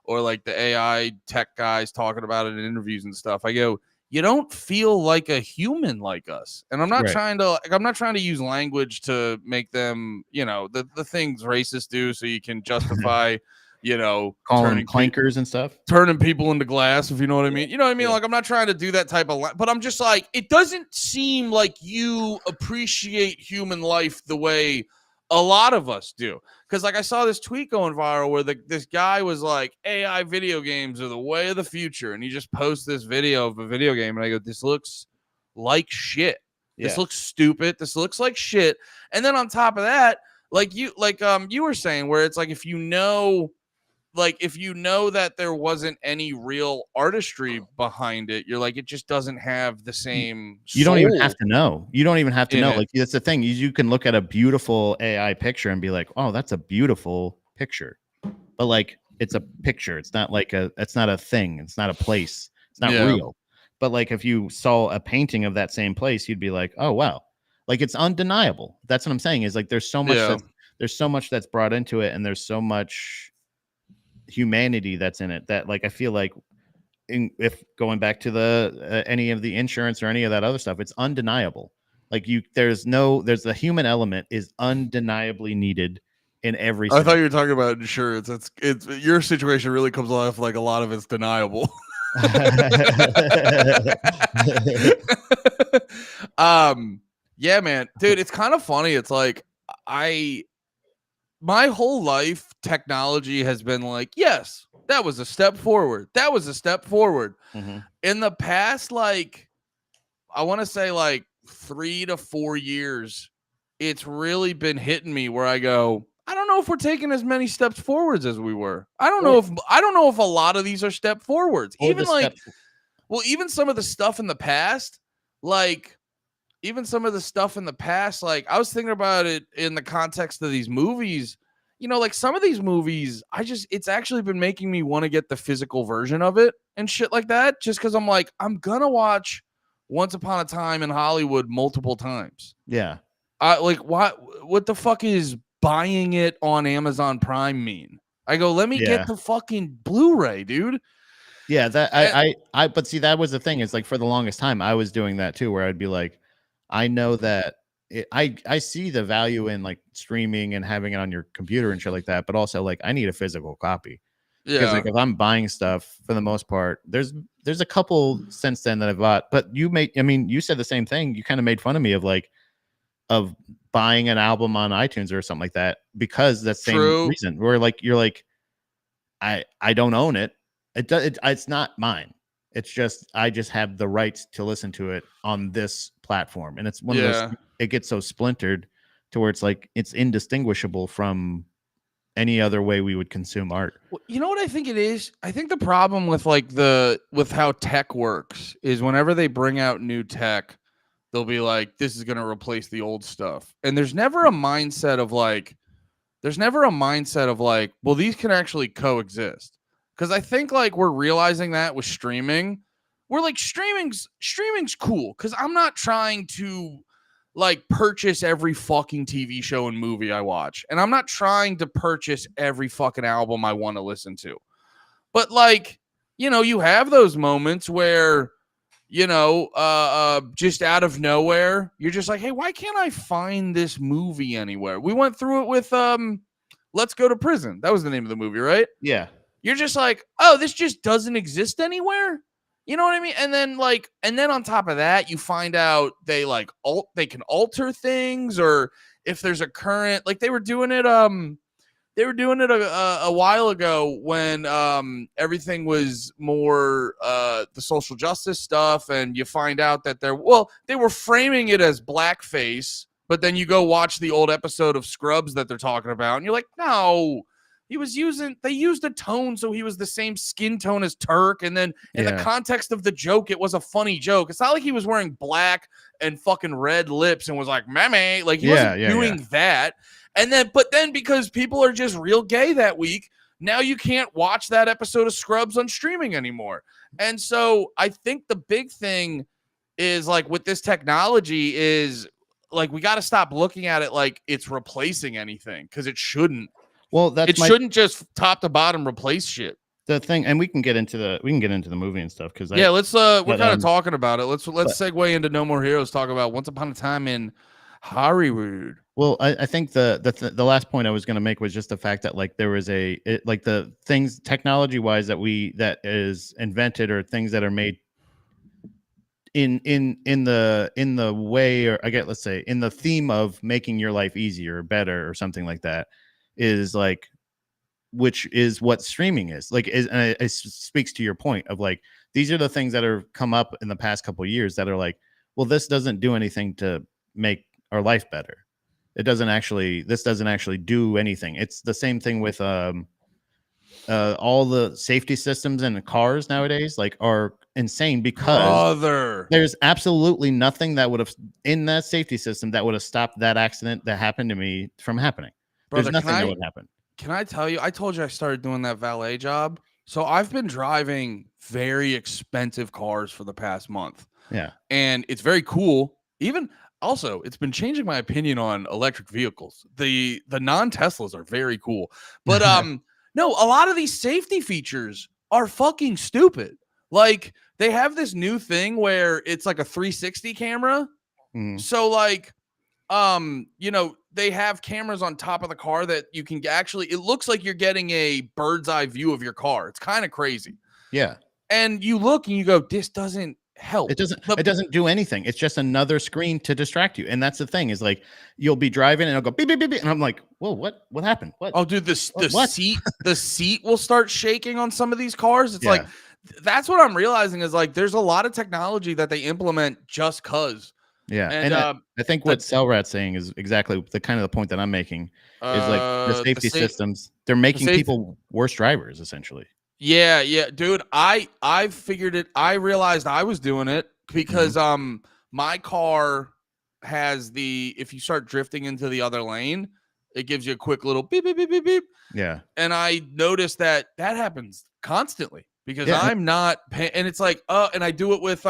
or like the AI tech guys talking about it in interviews and stuff, I go, you don't feel like a human like us. And I'm not Right. trying to like, I'm not trying to use language to make them, the things racists do so you can justify, Calling them clankers and stuff. turning people into glass, if you know what I mean. You know what I mean? Yeah. Like, I'm not trying to do that type of, but I'm just like, it doesn't seem like you appreciate human life the way a lot of us do. Because, like, I saw this tweet going viral where this guy was like, AI video games are the way of the future. And he just posts this video of a video game. And I go, this looks like shit. This looks stupid. This looks like shit. And then on top of that, you were saying, where it's like, if you know that there wasn't any real artistry behind it, you're like, it just doesn't have the same You don't even have soul to know. You don't even have to in know. it. Like that's the thing. You can look at a beautiful AI picture and be like, "Oh, that's a beautiful picture." But like it's a picture. It's not like it's not a thing. It's not a place. It's not Yeah. real. But like if you saw a painting of that same place, you'd be like, "Oh, wow." Like it's undeniable. That's what I'm saying is like there's so much Yeah. there's so much that's brought into it, and there's so much humanity that's in it that like I feel like if going back to the any of the insurance or any of that other stuff, it's undeniable. Like there's the human element is undeniably needed in every I thought single. you were talking about insurance. It's your situation really comes off like a lot of it's deniable. Yeah, man, dude, it's kind of funny. It's like my whole life, technology has been like, yes, that was a step forward. That was a step forward. Mhm. In the past, like, I want to say like 3 to 4 years, it's really been hitting me where I go, I don't know if we're taking as many steps forwards as we were. I don't know if a lot of these are step forwards. Or Even the like, step- even some of the stuff in the past, like like I was thinking about it in the context of these movies. Like some of these movies, it's actually been making me want to get the physical version of it and shit like that. Just because I'm like, I'm gonna watch Once Upon a Time in Hollywood multiple times. Yeah. What the fuck is buying it on Amazon Prime mean? I go, let me get the fucking Blu-ray, dude. Yeah, that I but see that was the thing. Is like for the longest time I was doing that too, where I'd be like, I know that I see the value in like streaming and having it on your computer and shit like that, but also like I need a physical copy. Because Yeah. like if I'm buying stuff for the most part, there's a couple since then that I've bought, but you said the same thing. You kind of made fun of me of buying an album on iTunes or something like that because that same True. reason. Where like you're like, I don't own it. It's not mine. It's just I just have the rights to listen to it on this platform, and it's one of those. It gets so splintered to where it's like it's indistinguishable from any other way we would consume art. Well, you know what I think it is? I think the problem with with how tech works is whenever they bring out new tech, they'll be like, this is going to replace the old stuff. And there's never a mindset of like, well, these can actually coexist. Because I think like we're realizing that with streaming. We're like, streaming's cool. Because I'm not trying to like purchase every fucking TV show and movie I watch. And I'm not trying to purchase every fucking album I want to listen to. But like, you have those moments where, just out of nowhere, you're just like, hey, why can't I find this movie anywhere? We went through it with Let's Go to Prison. That was the name of the movie, right? Yeah. You're just like, oh, this just doesn't exist anywhere. You know what I mean? And then on top of that, you find out they they can alter things, or if there's a current, like they were doing it a while ago when everything was more the social justice stuff, and you find out that they were framing it as blackface, but then you go watch the old episode of Scrubs that they're talking about, and you're like, no, they used a tone so he was the same skin tone as Turk, and then in the context of the joke, it was a funny joke. It's not like he was wearing black and fucking red lips and was like, "Meme," like he wasn't doing that. But then because people are just real gay that week, now you can't watch that episode of Scrubs on streaming anymore. And so I think the big thing is, like, with this technology is, like, we got to stop looking at it like it's replacing anything, because it shouldn't. Well, shouldn't just top to bottom replace shit. The thing, and we can get into the movie and stuff, because we're kind of talking about it. Let's segue into No More Heroes. Talk about Once Upon a Time in Hollywood. Well, I think the last point I was going to make was just the fact that, like, there was like the things technology wise that is invented, or things that are made in the way, or I guess, let's say, in the theme of making your life easier or better or something like that, is like, which is what streaming is like, and it speaks to your point of, like, these are the things that are come up in the past couple of years that are like, well, this doesn't do anything to make our life better. This doesn't actually do anything. It's the same thing with all the safety systems in the cars nowadays, like, are insane, because there's absolutely nothing that would have in that safety system that would have stopped that accident that happened to me from happening. Brother, there's nothing that would happen. Can I tell you? I told you I started doing that valet job. So I've been driving very expensive cars for the past month. Yeah. And it's very cool. Even also, it's been changing my opinion on electric vehicles. The non-Teslas are very cool. But no, a lot of these safety features are fucking stupid. Like, they have this new thing where it's like a 360 camera. So, like, they have cameras on top of the car that you can actually, it looks like you're getting a bird's eye view of your car. It's kind of crazy. Yeah. And you look and you go, this doesn't help. It doesn't do anything. It's just another screen to distract you. And that's the thing, is, like, you'll be driving and it'll go beep, beep, beep, beep. And I'm like, whoa, what happened? What? Oh, dude, the seat will start shaking on some of these cars. It's like, that's what I'm realizing is, like, there's a lot of technology that they implement just cause. Yeah, and I think what Cellrat's saying is exactly the kind of the point that I'm making, is, like, the safety systems, they're making people worse drivers, essentially. Yeah, dude, I figured it. I realized I was doing it because my car has if you start drifting into the other lane, it gives you a quick little beep, beep, beep, beep, beep. Yeah. And I noticed that happens constantly because I'm not and it's like, and I do it with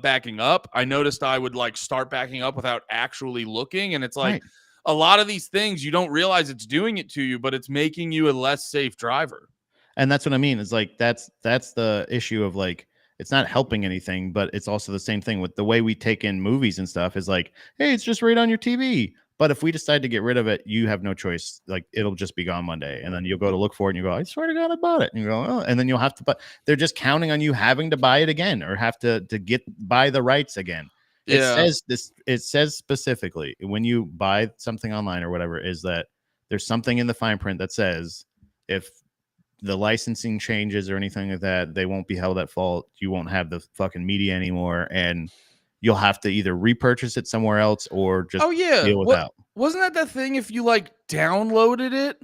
backing up. I noticed I would, like, start backing up without actually looking. And it's like, a lot of these things, you don't realize it's doing it to you, but it's making you a less safe driver. And that's what I mean. Is, like, that's the issue of, like, it's not helping anything, but it's also the same thing with the way we take in movies and stuff, is like, hey, it's just right on your TV. But if we decide to get rid of it, you have no choice. Like, it'll just be gone Monday, and then you'll go to look for it, and you go, I swear to God, I bought it. And you go, oh, and then you'll have to. But they're just counting on you having to buy it again, or have to buy the rights again. Yeah. It says specifically when you buy something online or whatever, is that there's something in the fine print that says if the licensing changes or anything like that, they won't be held at fault. You won't have the fucking media anymore, and you'll have to either repurchase it somewhere else or just deal without. Wasn't that thing if you, like, downloaded it?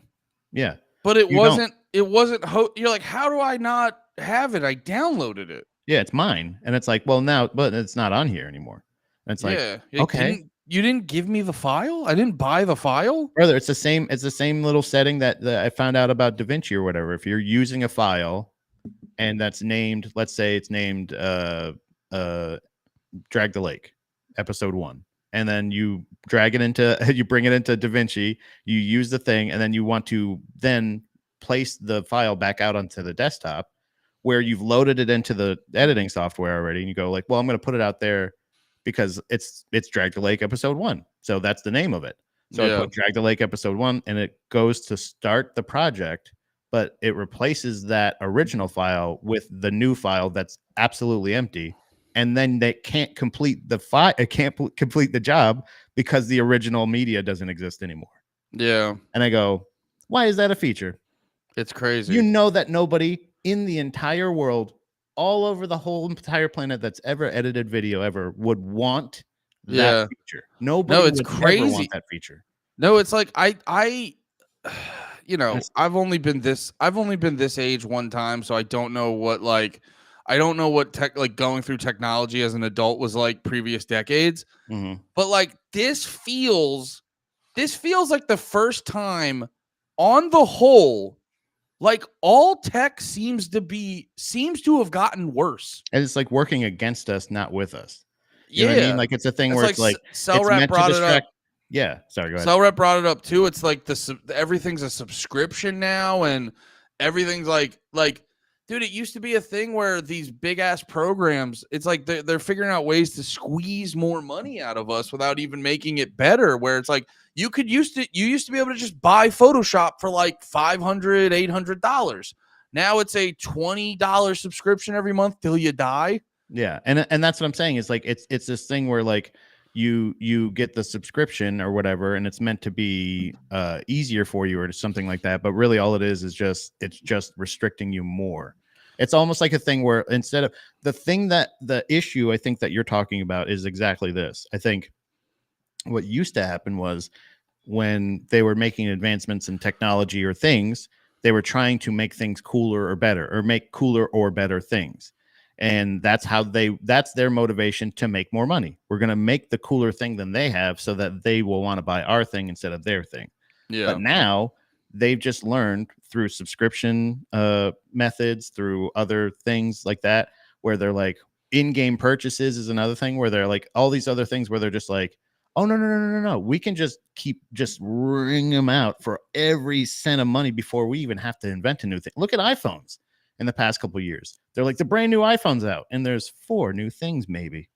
Yeah. But it wasn't you're like, how do I not have it? I downloaded it. Yeah, it's mine. And it's like, well, now, but it's not on here anymore. And it's like, okay. You didn't give me the file? I didn't buy the file? Brother, it's the same little setting that I found out about DaVinci or whatever. If you're using a file and that's named, let's say it's named Drag the Lake, episode 1. And then you bring it into DaVinci, you use the thing, and then you want to then place the file back out onto the desktop where you've loaded it into the editing software already. And you go, like, well, I'm going to put it out there because it's Drag the Lake episode 1. So that's the name of it. So I put Drag the Lake episode 1, and it goes to start the project but it replaces that original file with the new file that's absolutely empty. And then they can't complete the file. It can't complete the job because the original media doesn't exist anymore. Yeah, And I go, why is that a feature? it's crazy. You know that nobody in the entire world, all over the whole entire planet that's ever edited video ever would want that Yeah. feature. Nobody it's would ever crazy. want that feature. No, it's like I you know, It's- I've only been this age one time, so I don't know what tech, like going through technology as an adult was like previous decades. Mhm. But like this feels like the first time on the whole, like all tech seems to have gotten worse. And it's like working against us, not with us. You Yeah. know what I mean? Like it's a thing It's where like it's like Cell it's Rap meant to brought it up. distract. Yeah, sorry, go ahead. Cell Rep brought it up too. It's like everything's a subscription now, and everything's like, dude, it used to be a thing where these big ass programs, it's like they're figuring out ways to squeeze more money out of us without even making it better. Where it's like you used to be able to just buy Photoshop for like $500, $800. Now it's a $20 subscription every month till you die. Yeah, and that's what I'm saying. Is like it's this thing where like you get the subscription or whatever, and it's meant to be easier for you or something like that. But really, all it is just restricting you more. It's almost like a thing where instead of the issue I think that you're talking about is exactly this. I think what used to happen was when they were making advancements in technology or things, they were trying to make things cooler or better, or make cooler or better things. And that's their motivation to make more money. We're going to make the cooler thing than they have so that they will want to buy our thing instead of their thing. Yeah. But now they've just learned through subscription methods, through other things like that, where they're like in-game purchases is another thing where they're like all these other things where they're just like, oh, no. We can just wring them out for every cent of money before we even have to invent a new thing. Look at iPhones. In the past couple of years, they're like the brand new iPhone's out, and there's 4 new things maybe.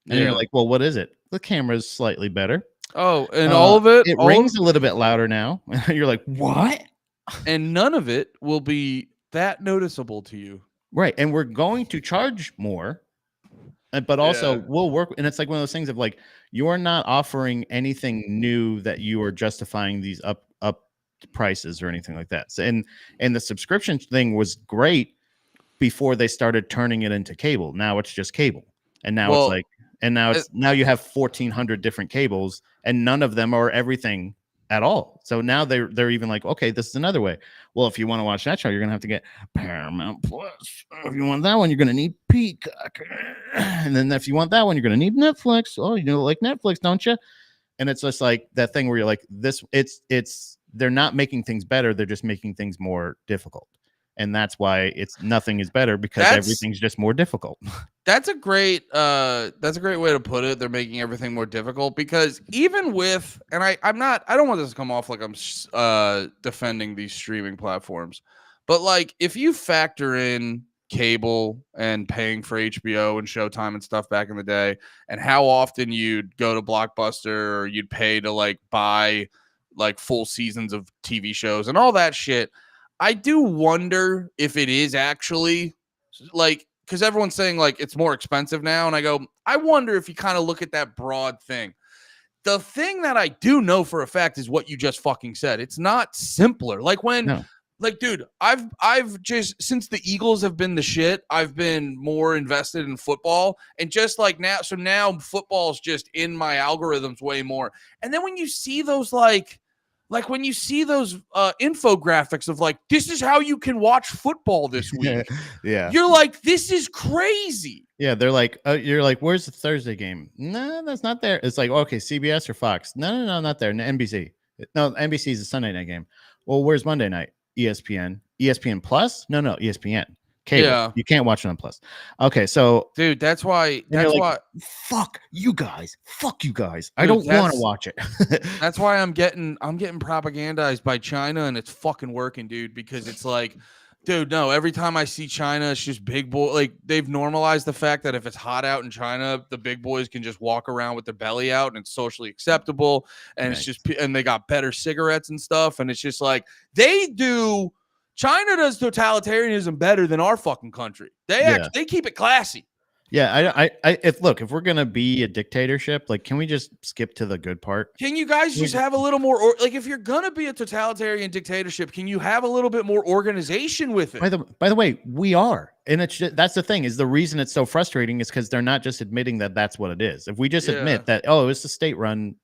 And you're like, well, what is it? The camera's slightly better. Oh, and all of it rings a little bit louder now. You're like, what? And none of it will be that noticeable to you, right? And we're going to charge more, but also we'll work. And it's like one of those things of like you're not offering anything new that you are justifying these up prices or anything like that. So and the subscription thing was great before they started turning it into cable. Now it's just cable, and now it's like, and now you have 1,400 different cables, and none of them are everything at all. So now they're even like, okay, this is another way. Well, if you want to watch that show, you're gonna have to get Paramount Plus. If you want that one, you're gonna need Peacock, and then if you want that one, you're gonna need Netflix. Oh, you know, like Netflix, don't you? And it's just like that thing where you're like, this. It's they're not making things better. They're just making things more difficult. And that's why nothing is better because everything's just more difficult. That's a great way to put it. They're making everything more difficult because even with, and I don't want this to come off like I'm defending these streaming platforms, but like if you factor in cable and paying for HBO and Showtime and stuff back in the day, and how often you'd go to Blockbuster or you'd pay to like buy like full seasons of TV shows and all that shit, I do wonder if it is actually like, because everyone's saying like it's more expensive now. And I go, I wonder if you kind of look at that broad thing. The thing that I do know for a fact is what you just fucking said. It's not simpler. Like like, dude, I've just, since the Eagles have been the shit, I've been more invested in football. And just like now, so now football's just in my algorithms way more. And then when you see those like when you see those infographics of like, this is how you can watch football this week. Yeah. You're like, this is crazy. Yeah. They're like, you're like, where's the Thursday game? No, that's not there. It's like, okay, CBS or Fox. No, not there. No, NBC. No, NBC is a Sunday night game. Well, where's Monday night? ESPN. ESPN Plus? No, ESPN. Cable. Yeah. You can't watch it on Plus. Okay, so dude, that's why fuck you guys. Dude, I don't want to watch it. That's why I'm getting propagandized by China, and it's fucking working, dude, because it's like, dude, no, every time I see China, it's just big boy. Like they've normalized the fact that if it's hot out in China, the big boys can just walk around with their belly out and it's socially acceptable. And It's just, and they got better cigarettes and stuff. And it's just like, they do China does totalitarianism better than our fucking country. They keep it classy. Yeah, if we're gonna be a dictatorship, like, can we just skip to the good part? Can you guys just have a little more, like, if you're gonna be a totalitarian dictatorship, can you have a little bit more organization with it? By the way, we are, and that's the thing, is the reason it's so frustrating is because they're not just admitting that that's what it is. If we just admit that, it's a state run,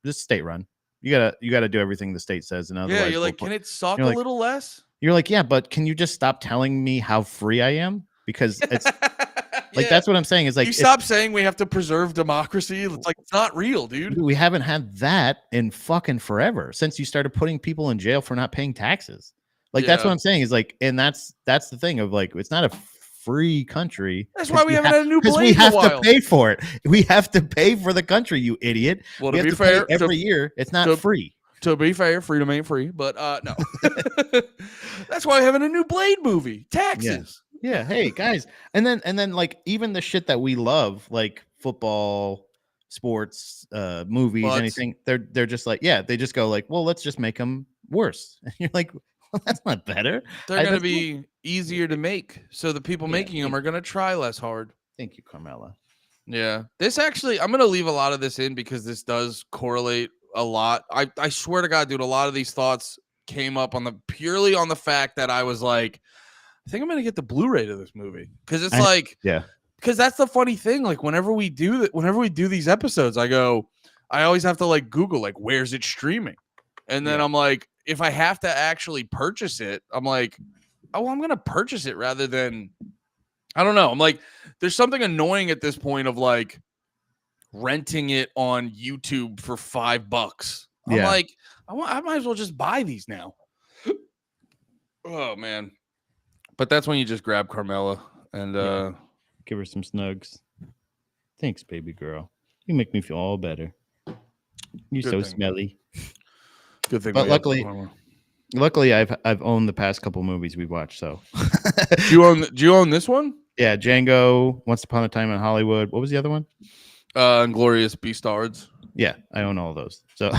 you gotta do everything the state says, and otherwise, you're like, can it suck a little less? You're like, yeah, but can you just stop telling me how free I am? Because it's. Like, that's what I'm saying is, like, you stop saying we have to preserve democracy. It's like, it's not real, dude. We haven't had that in fucking forever since you started putting people in jail for not paying taxes. Like, that's what I'm saying is, like, and that's the thing of, like, it's not a free country. That's why we haven't had a new Blade. We have to pay for it. We have to pay for the country, you idiot. Well, to be fair, every year it's not free. To be fair, freedom ain't free, but no. That's why we're having a new Blade movie. Taxes. Yeah, hey guys, and then like, even the shit that we love, like football, sports, movies, anything, they're just like, they just go like, well, let's just make them worse. And you're like, well, that's not better. They're gonna be easier to make, so the people making them are gonna try less hard. Thank you, Carmela. Yeah, this actually, I'm gonna leave a lot of this in because this does correlate a lot. I swear to God, dude, a lot of these thoughts came up purely on the fact that I was like, I think I'm gonna get the Blu-ray to this movie because it's because that's the funny thing. Like, whenever we do these episodes, I always have to like Google like, where's it streaming, and then I'm like, if I have to actually purchase it, I'm like, oh, I'm gonna purchase it rather than, I don't know. I'm like, there's something annoying at this point of like renting it on YouTube for $5. I'm like, I might as well just buy these now. Oh man. But that's when you just grab Carmela and give her some snugs. Thanks, baby girl. You make me feel all better. You're so smelly. Good thing. But luckily, I've owned the past couple movies we've watched. So, do you own this one? Yeah, Django, Once Upon a Time in Hollywood. What was the other one? Inglourious Basterds. Yeah, I own all of those. So,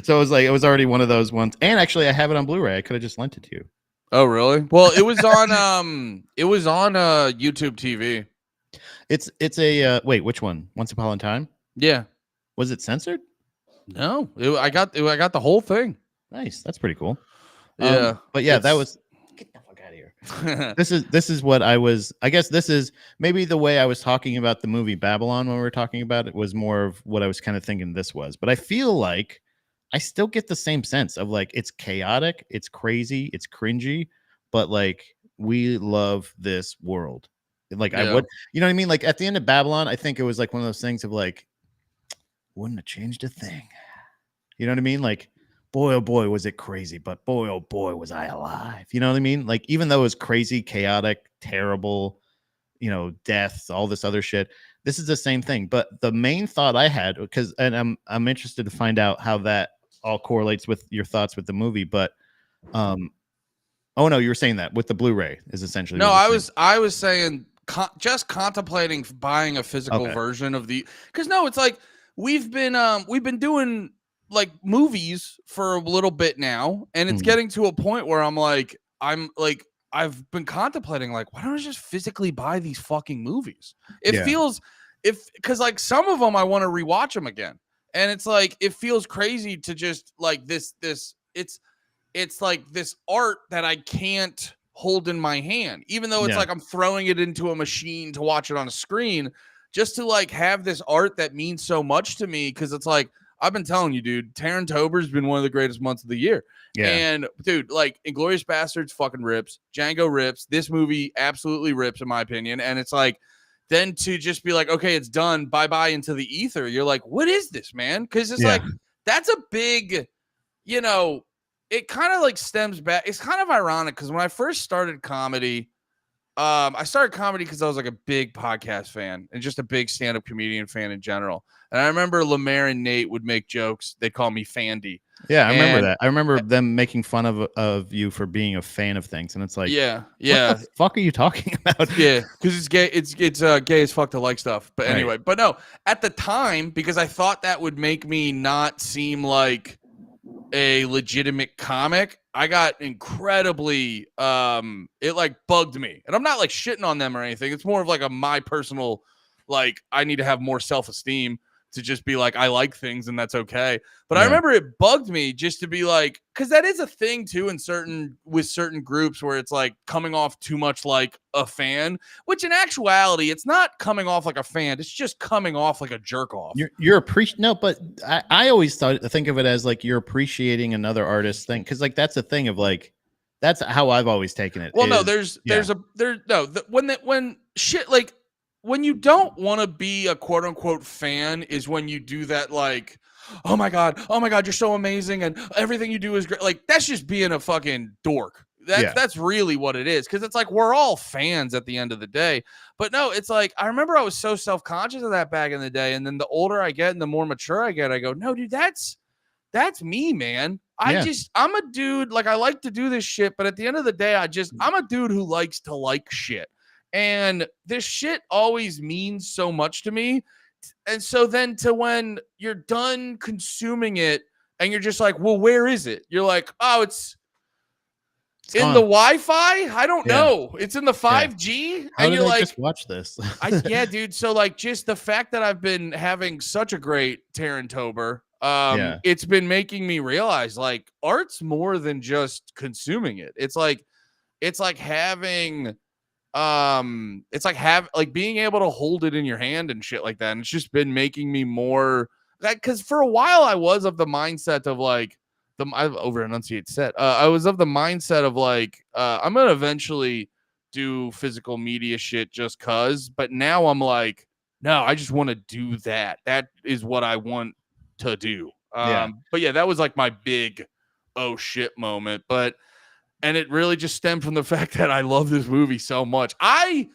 so it was like, it was already one of those ones. And actually, I have it on Blu-ray. I could have just lent it to you. Oh, really? Well, it was on YouTube TV. It's a wait, which one? Once Upon a Time? Yeah. Was it censored? No, I got the whole thing. Nice. That's pretty cool. Yeah. But yeah, that was, get the fuck out of here. This is what I was, I guess this is maybe the way I was talking about the movie Babylon when we were talking about it was more of what I was kind of thinking this was. But I feel like I still get the same sense of like, it's chaotic, it's crazy, it's cringy, but like, we love this world. Like, I would, you know what I mean? Like, at the end of Babylon, I think it was like one of those things of like, wouldn't have changed a thing. You know what I mean? Like, boy, oh boy, was it crazy, but boy, oh boy, was I alive. You know what I mean? Like, even though it was crazy, chaotic, terrible, you know, death, all this other shit, this is the same thing. But the main thought I had, because, and I'm interested to find out how that all correlates with your thoughts with the movie, but oh no, you were saying that with the Blu-ray is essentially. No, I was saying just contemplating buying a physical version of because no, it's like we've been doing like movies for a little bit now, and it's getting to a point where I've been contemplating like, why don't I just physically buy these fucking movies? It feels because like some of them I want to rewatch them again. And it's like, it feels crazy to just like it's like this art that I can't hold in my hand, even though it's like I'm throwing it into a machine to watch it on a screen, just to like have this art that means so much to me. Cause it's like, I've been telling you, dude, Tarantober's been one of the greatest months of the year. Yeah. And dude, like Inglourious Basterds fucking rips. Django rips. This movie absolutely rips in my opinion. And it's like, then to just be like, okay, it's done, bye-bye into the ether. You're like, what is this, man? Because it's like, that's a big, you know, it kind of like stems back. It's kind of ironic because when I first started comedy, I started comedy because I was like a big podcast fan and just a big stand-up comedian fan in general. And I remember Lemaire and Nate would make jokes. They'd call me Fandy. Yeah, I remember that. I remember them making fun of you for being a fan of things, and it's like, yeah. What the fuck are you talking about? Yeah, because it's gay. It's gay as fuck to like stuff. But anyway, but no, at the time, because I thought that would make me not seem like a legitimate comic, incredibly it like bugged me. And I'm not like shitting on them or anything. It's more of like my personal, like, I need to have more self-esteem to just be like, I like things and that's okay. But I remember it bugged me just to be like, because that is a thing too with certain groups where it's like coming off too much like a fan, which in actuality, it's not coming off like a fan. It's just coming off like a jerk off. You're appreciating. No, but I always think of it as like you're appreciating another artist's thing. Cause like, that's a thing of like, that's how I've always taken it. Well, no, when shit, like, when you don't want to be a quote unquote fan is when you do that, like, oh my God, you're so amazing and everything you do is great. Like, that's just being a fucking dork. That's really what it is. Cause it's like, we're all fans at the end of the day. But no, it's like, I remember I was so self-conscious of that back in the day. And then the older I get and the more mature I get, I go, no, dude, that's me, man. I'm a dude, like, I like to do this shit, but at the end of the day, I'm a dude who likes to like shit. And this shit always means so much to me. And so then to when you're done consuming it and you're just like, well, where is it? You're like, oh, it's in gone. the Wi-Fi? I don't know. It's in the 5G. How and did you're I like, just watch this? yeah, dude. So like, just the fact that I've been having such a great Tarantober, it's been making me realize like art's more than just consuming it. It's like having being able to hold it in your hand and shit like that. And it's just been making me more like, because for a while I was of the mindset of like I've over enunciate set. I was of the mindset of like I'm gonna eventually do physical media shit just cause, but now I'm like, no, I just want to do that. That is what I want to do. But yeah, that was like my big oh shit moment. And it really just stemmed from the fact that I love this movie so much. I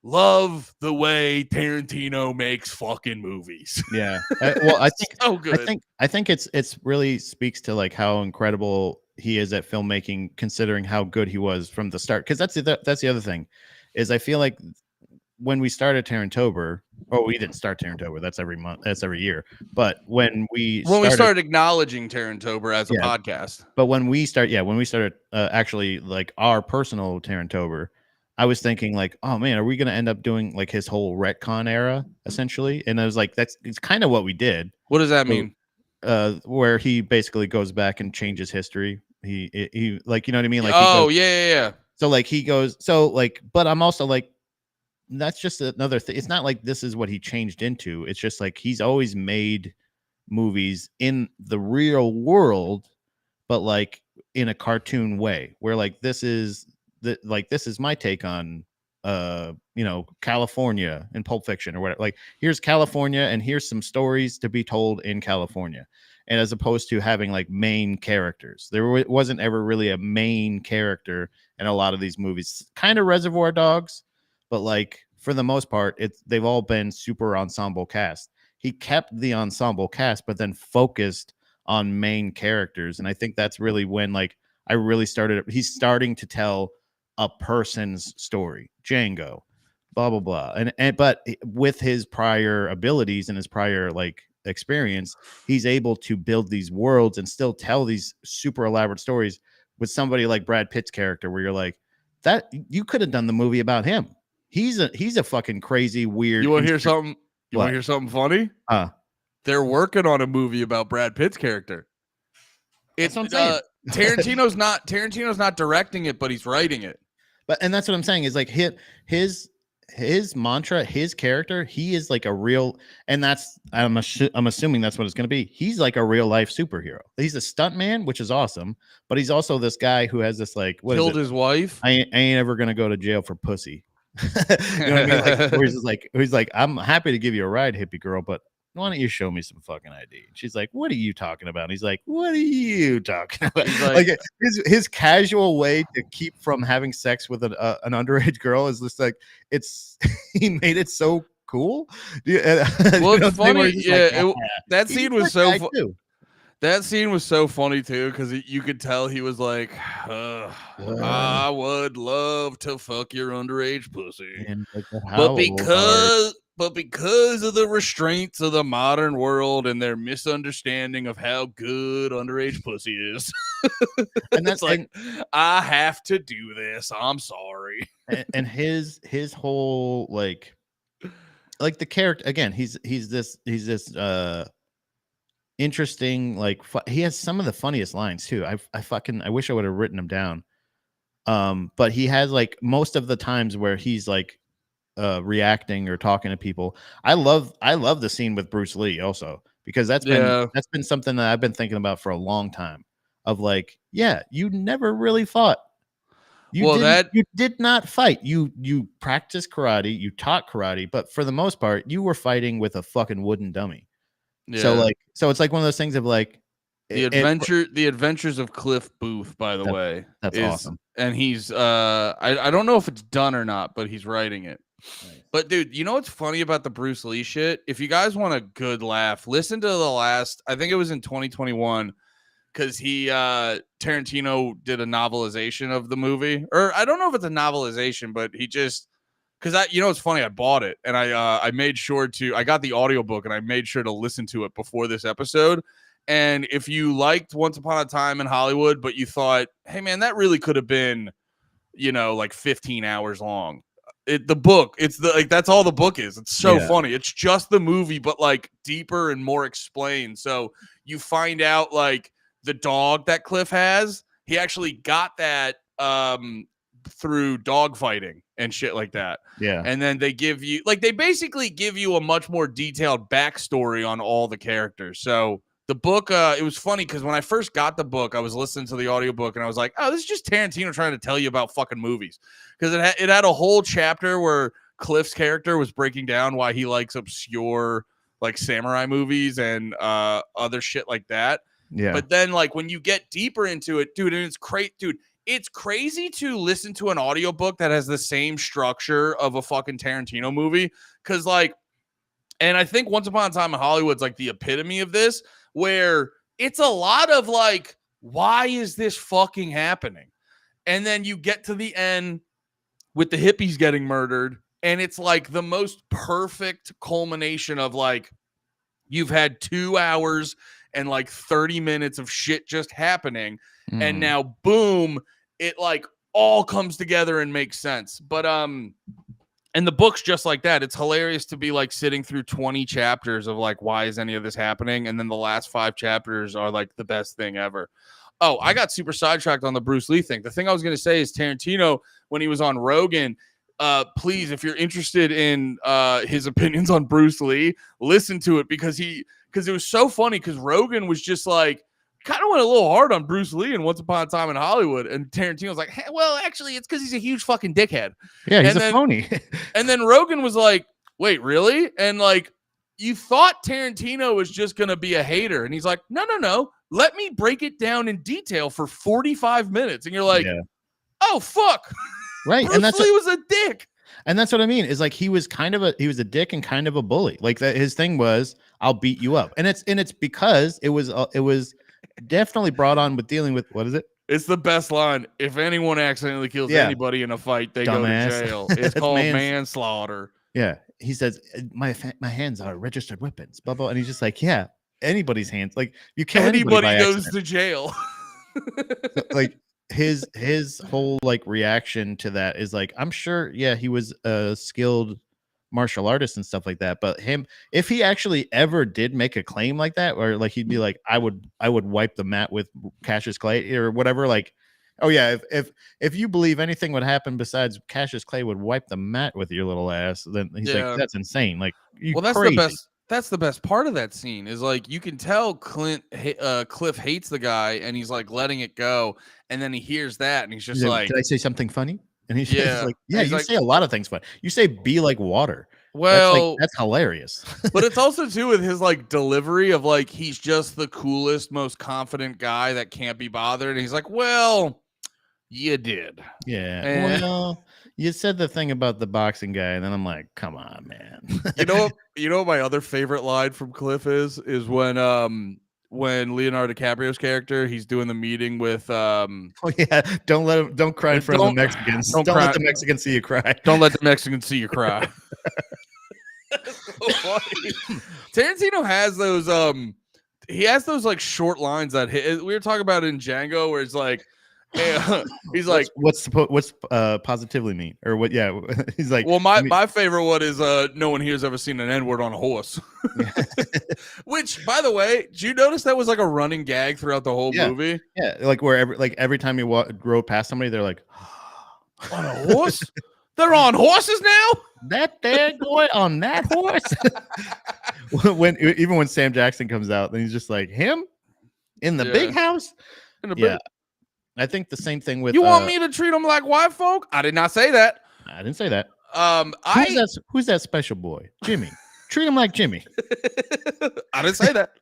love the way Tarantino makes fucking movies. Yeah. Well, I think so good. I think it's really speaks to like how incredible he is at filmmaking, considering how good he was from the start. Because that's the other thing, is I feel like when we started Tarantober, we didn't start Tarantober. That's every month. That's every year. But when we started acknowledging Tarantober as a podcast. But when we started actually like our personal Tarantober, I was thinking like, oh man, are we going to end up doing like his whole retcon era essentially? And I was like, it's kind of what we did. What does that mean? Where he basically goes back and changes history. He like, you know what I mean? Like, yeah. So like he goes, but I'm also like, that's just another thing. It's not like this is what he changed into. It's just like he's always made movies in the real world, but like in a cartoon way, where like this is my take on California in Pulp Fiction or whatever. Like, here's California and here's some stories to be told in California. And as opposed to having like main characters, there wasn't ever really a main character in a lot of these movies. Kind of Reservoir Dogs, but like for the most part, they've all been super ensemble cast. He kept the ensemble cast, but then focused on main characters. And I think that's really when like I really started. He's starting to tell a person's story, Django, blah blah blah, but with his prior abilities and his prior like experience, he's able to build these worlds and still tell these super elaborate stories with somebody like Brad Pitt's character, where you're like, that you could have done the movie about him. He's a fucking crazy weird. You want to hear something? You want to hear something funny? They're working on a movie about Brad Pitt's character. It's Tarantino's not directing it, but he's writing it. And that's what I'm saying is like his mantra, his character, he is like a real, and that's I'm assuming that's what it's going to be. He's like a real life superhero. He's a stuntman, which is awesome, but he's also this guy who has this like killed his wife. I ain't ever going to go to jail for pussy. You know what I mean? Like, he's like, I'm happy to give you a ride, hippie girl, but why don't you show me some fucking ID? And she's like, what are you talking about? And he's like, what are you talking about? Like his casual way to keep from having sex with an underage girl is just like, he made it so cool. Well, it's funny. Yeah, that scene was so funny. That scene was so funny too, because you could tell he was like, I would love to fuck your underage pussy, but but because of the restraints of the modern world and their misunderstanding of how good underage pussy is, And it's like, I have to do this. I'm sorry. and his whole like the character again, he's this interesting, like he has some of the funniest lines too. I wish I would have written them down. But he has like most of the times where he's like reacting or talking to people. I love the scene with Bruce Lee also, because that's been something that I've been thinking about for a long time, of like, yeah, you never really fought. You did not fight. You practiced karate, you taught karate, but for the most part, you were fighting with a fucking wooden dummy. Yeah. So it's like one of those things of like the Adventures of Cliff Booth, by the way. That's awesome. And he's I don't know if it's done or not, but he's writing it. Nice. But dude, you know what's funny about the Bruce Lee shit? If you guys want a good laugh, listen to the last, I think it was in 2021, because Tarantino did a novelization of the movie. Or I don't know if it's a novelization, but he just, because it's funny, I bought it and I made sure I got the audiobook and I made sure to listen to it before this episode. And if you liked Once Upon a Time in Hollywood, but you thought, hey man, that really could have been, like 15 hours long. The book, that's all the book is. It's so funny. It's just the movie, but like deeper and more explained. So you find out like the dog that Cliff has, he actually got that through dog fighting and shit like that. Yeah. And then they basically give you a much more detailed backstory on all the characters. So the book, it was funny because when I first got the book, I was listening to the audiobook and I was like, oh, this is just Tarantino trying to tell you about fucking movies. Because it had a whole chapter where Cliff's character was breaking down why he likes obscure like samurai movies and other shit like that. Yeah. But then like when you get deeper into it, dude, and it's crazy to listen to an audiobook that has the same structure of a fucking Tarantino movie. Because like, and I think Once Upon a Time in Hollywood's like the epitome of this, where it's a lot of like, why is this fucking happening? And then you get to the end with the hippies getting murdered, and it's like the most perfect culmination of like, you've had 2 hours and like 30 minutes of shit just happening, and now boom, it like all comes together and makes sense. But and the book's just like that. It's hilarious to be like sitting through 20 chapters of like, why is any of this happening? And then the last 5 chapters are like the best thing ever. Oh, I got super sidetracked on the Bruce Lee thing. The thing I was going to say is Tarantino, when he was on Rogan, please, if you're interested in his opinions on Bruce Lee, listen to it, because it was so funny, because Rogan was just like, kind of went a little hard on Bruce Lee in Once Upon a Time in Hollywood. And Tarantino's like, hey, well, actually, it's because he's a huge fucking dickhead. Yeah, he's a phony. And then Rogan was like, wait, really? And like, you thought Tarantino was just going to be a hater. And he's like, no. Let me break it down in detail for 45 minutes. And you're like, oh, fuck. Right. Bruce Lee was a dick. And that's what I mean, is like he was a dick and kind of a bully. Like that, his thing was, I'll beat you up. And it's because it was definitely brought on with dealing with, what is it? It's the best line. If anyone accidentally kills anybody in a fight, they go to jail. It's called manslaughter. Yeah. He says, my hands are registered weapons, blah, blah. And he's just like, yeah, anybody's hands. Like, you kill anybody goes to jail. Like his whole like reaction to that is like, I'm sure, yeah, he was a skilled martial artist and stuff like that, but if he actually ever did make a claim like that, or like he'd be like, I would wipe the mat with Cassius Clay or whatever, like, oh yeah, if you believe anything would happen besides Cassius Clay would wipe the mat with your little ass, then he's like, that's insane. Like, that's crazy. That's the best part of that scene, is like, you can tell Cliff hates the guy and he's like letting it go, and then he hears that and he's just like, did I say something funny? And he's like, yeah, you say a lot of things funny. You say be like water. Well, that's hilarious. But it's also too with his like delivery of like, he's just the coolest, most confident guy that can't be bothered. And he's like, well, you did. Yeah. And well, you said the thing about the boxing guy, and then I'm like, come on, man. You know what my other favorite line from Cliff is when Leonardo DiCaprio's character, he's doing the meeting with oh yeah, don't cry in front of the Mexicans. Don't let the Mexicans see you cry. Don't let the Mexicans see you cry. funny. Tarantino has those he has those like short lines that hit. We were talking about it in Django where it's like he's like, what's positively mean, or what? Yeah, he's like, well, my favorite one is no one here's ever seen an N-word on a horse. Which, by the way, did you notice that was like a running gag throughout the whole movie? Yeah, like where every time you rode past somebody, they're like, on a horse? They're on horses now? That there boy on that horse? Even when Sam Jackson comes out, then he's just like, him in the big house? I think the same thing with you want me to treat them like white folk? I did not say that. I didn't say that. Who's that special boy? Jimmy. Treat him like Jimmy. I didn't say that.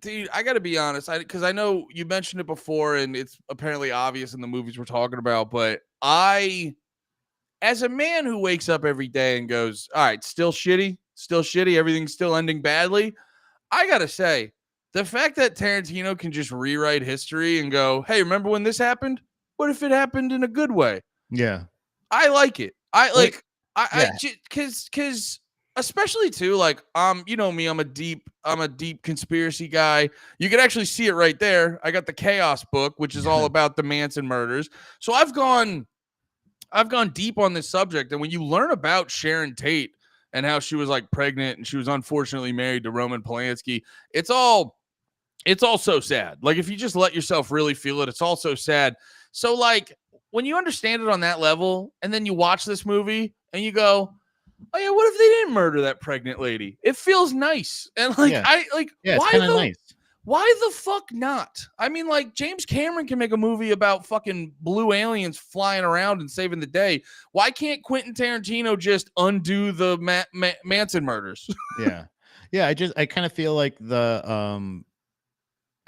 Dude, I gotta be honest, because I know you mentioned it before, and it's apparently obvious in the movies we're talking about, but as a man who wakes up every day and goes, all right, still shitty, everything's still ending badly, I gotta say, the fact that Tarantino can just rewrite history and go, hey, remember when this happened? What if it happened in a good way? Yeah. I like it. Because especially too, like, you know me, I'm a deep conspiracy guy. You can actually see it right there. I got the Chaos book, which is all about the Manson murders. So I've gone deep on this subject. And when you learn about Sharon Tate and how she was like pregnant and she was unfortunately married to Roman Polanski, it's all so sad. Like, if you just let yourself really feel it, it's all so sad. So like, when you understand it on that level, and then you watch this movie and you go, oh yeah, what if they didn't murder that pregnant lady? It feels nice. And like, why the fuck not? I mean, like, James Cameron can make a movie about fucking blue aliens flying around and saving the day. Why can't Quentin Tarantino just undo the Manson murders? Yeah. I kind of feel like the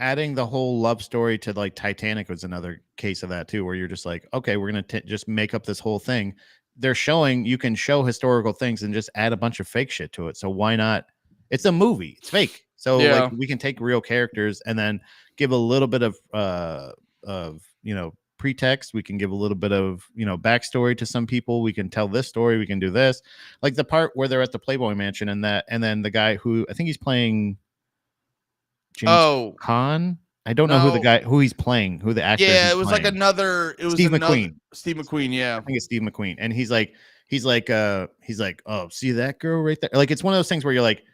adding the whole love story to like Titanic was another case of that too, where you're just like, okay, we're going to just make up this whole thing. They're showing, you can show historical things and just add a bunch of fake shit to it. So why not? It's a movie. It's fake. So like, we can take real characters and then give a little bit of pretext. We can give a little bit of, backstory to some people. We can tell this story. We can do this, like the part where they're at the Playboy Mansion and then the guy who I think he's playing James Caan. I don't know who he's playing, who the actor is. Yeah, it was playing. Steve McQueen. Steve McQueen, yeah. I think it's Steve McQueen. And he's like, oh, see that girl right there? Like, it's one of those things where you're like,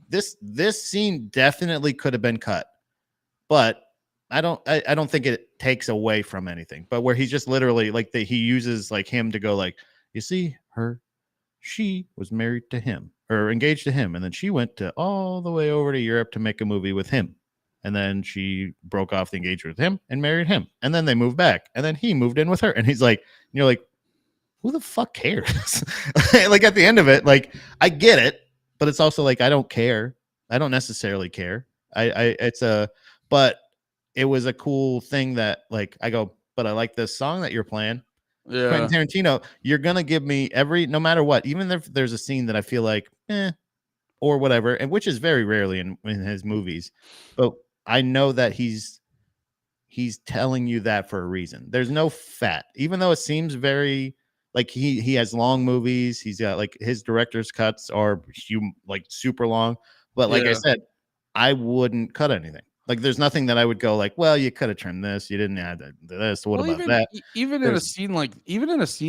this scene definitely could have been cut, but I don't think it takes away from anything. But where he's just literally like he uses like him to go like, you see her, she was married to him or engaged to him, and then she went all the way over to Europe to make a movie with him. And then she broke off the engagement with him and married him. And then they moved back. And then he moved in with her. And he's like, you're like, who the fuck cares? Like, at the end of it, like, I get it, but it's also like, I don't care. I don't necessarily care. But it was a cool thing that, like, I go, but I like this song that you're playing. Yeah. Quentin Tarantino, you're going to give me no matter what, even if there's a scene that I feel like, or whatever, and which is very rarely in his movies, but I know that he's telling you that for a reason. There's no fat, even though it seems very like he has long movies. He's got like his director's cuts are like super long, but like I said, I wouldn't cut anything. Like, there's nothing that I would go like, well, you could have trimmed this, you didn't add this. What about that? Even in a scene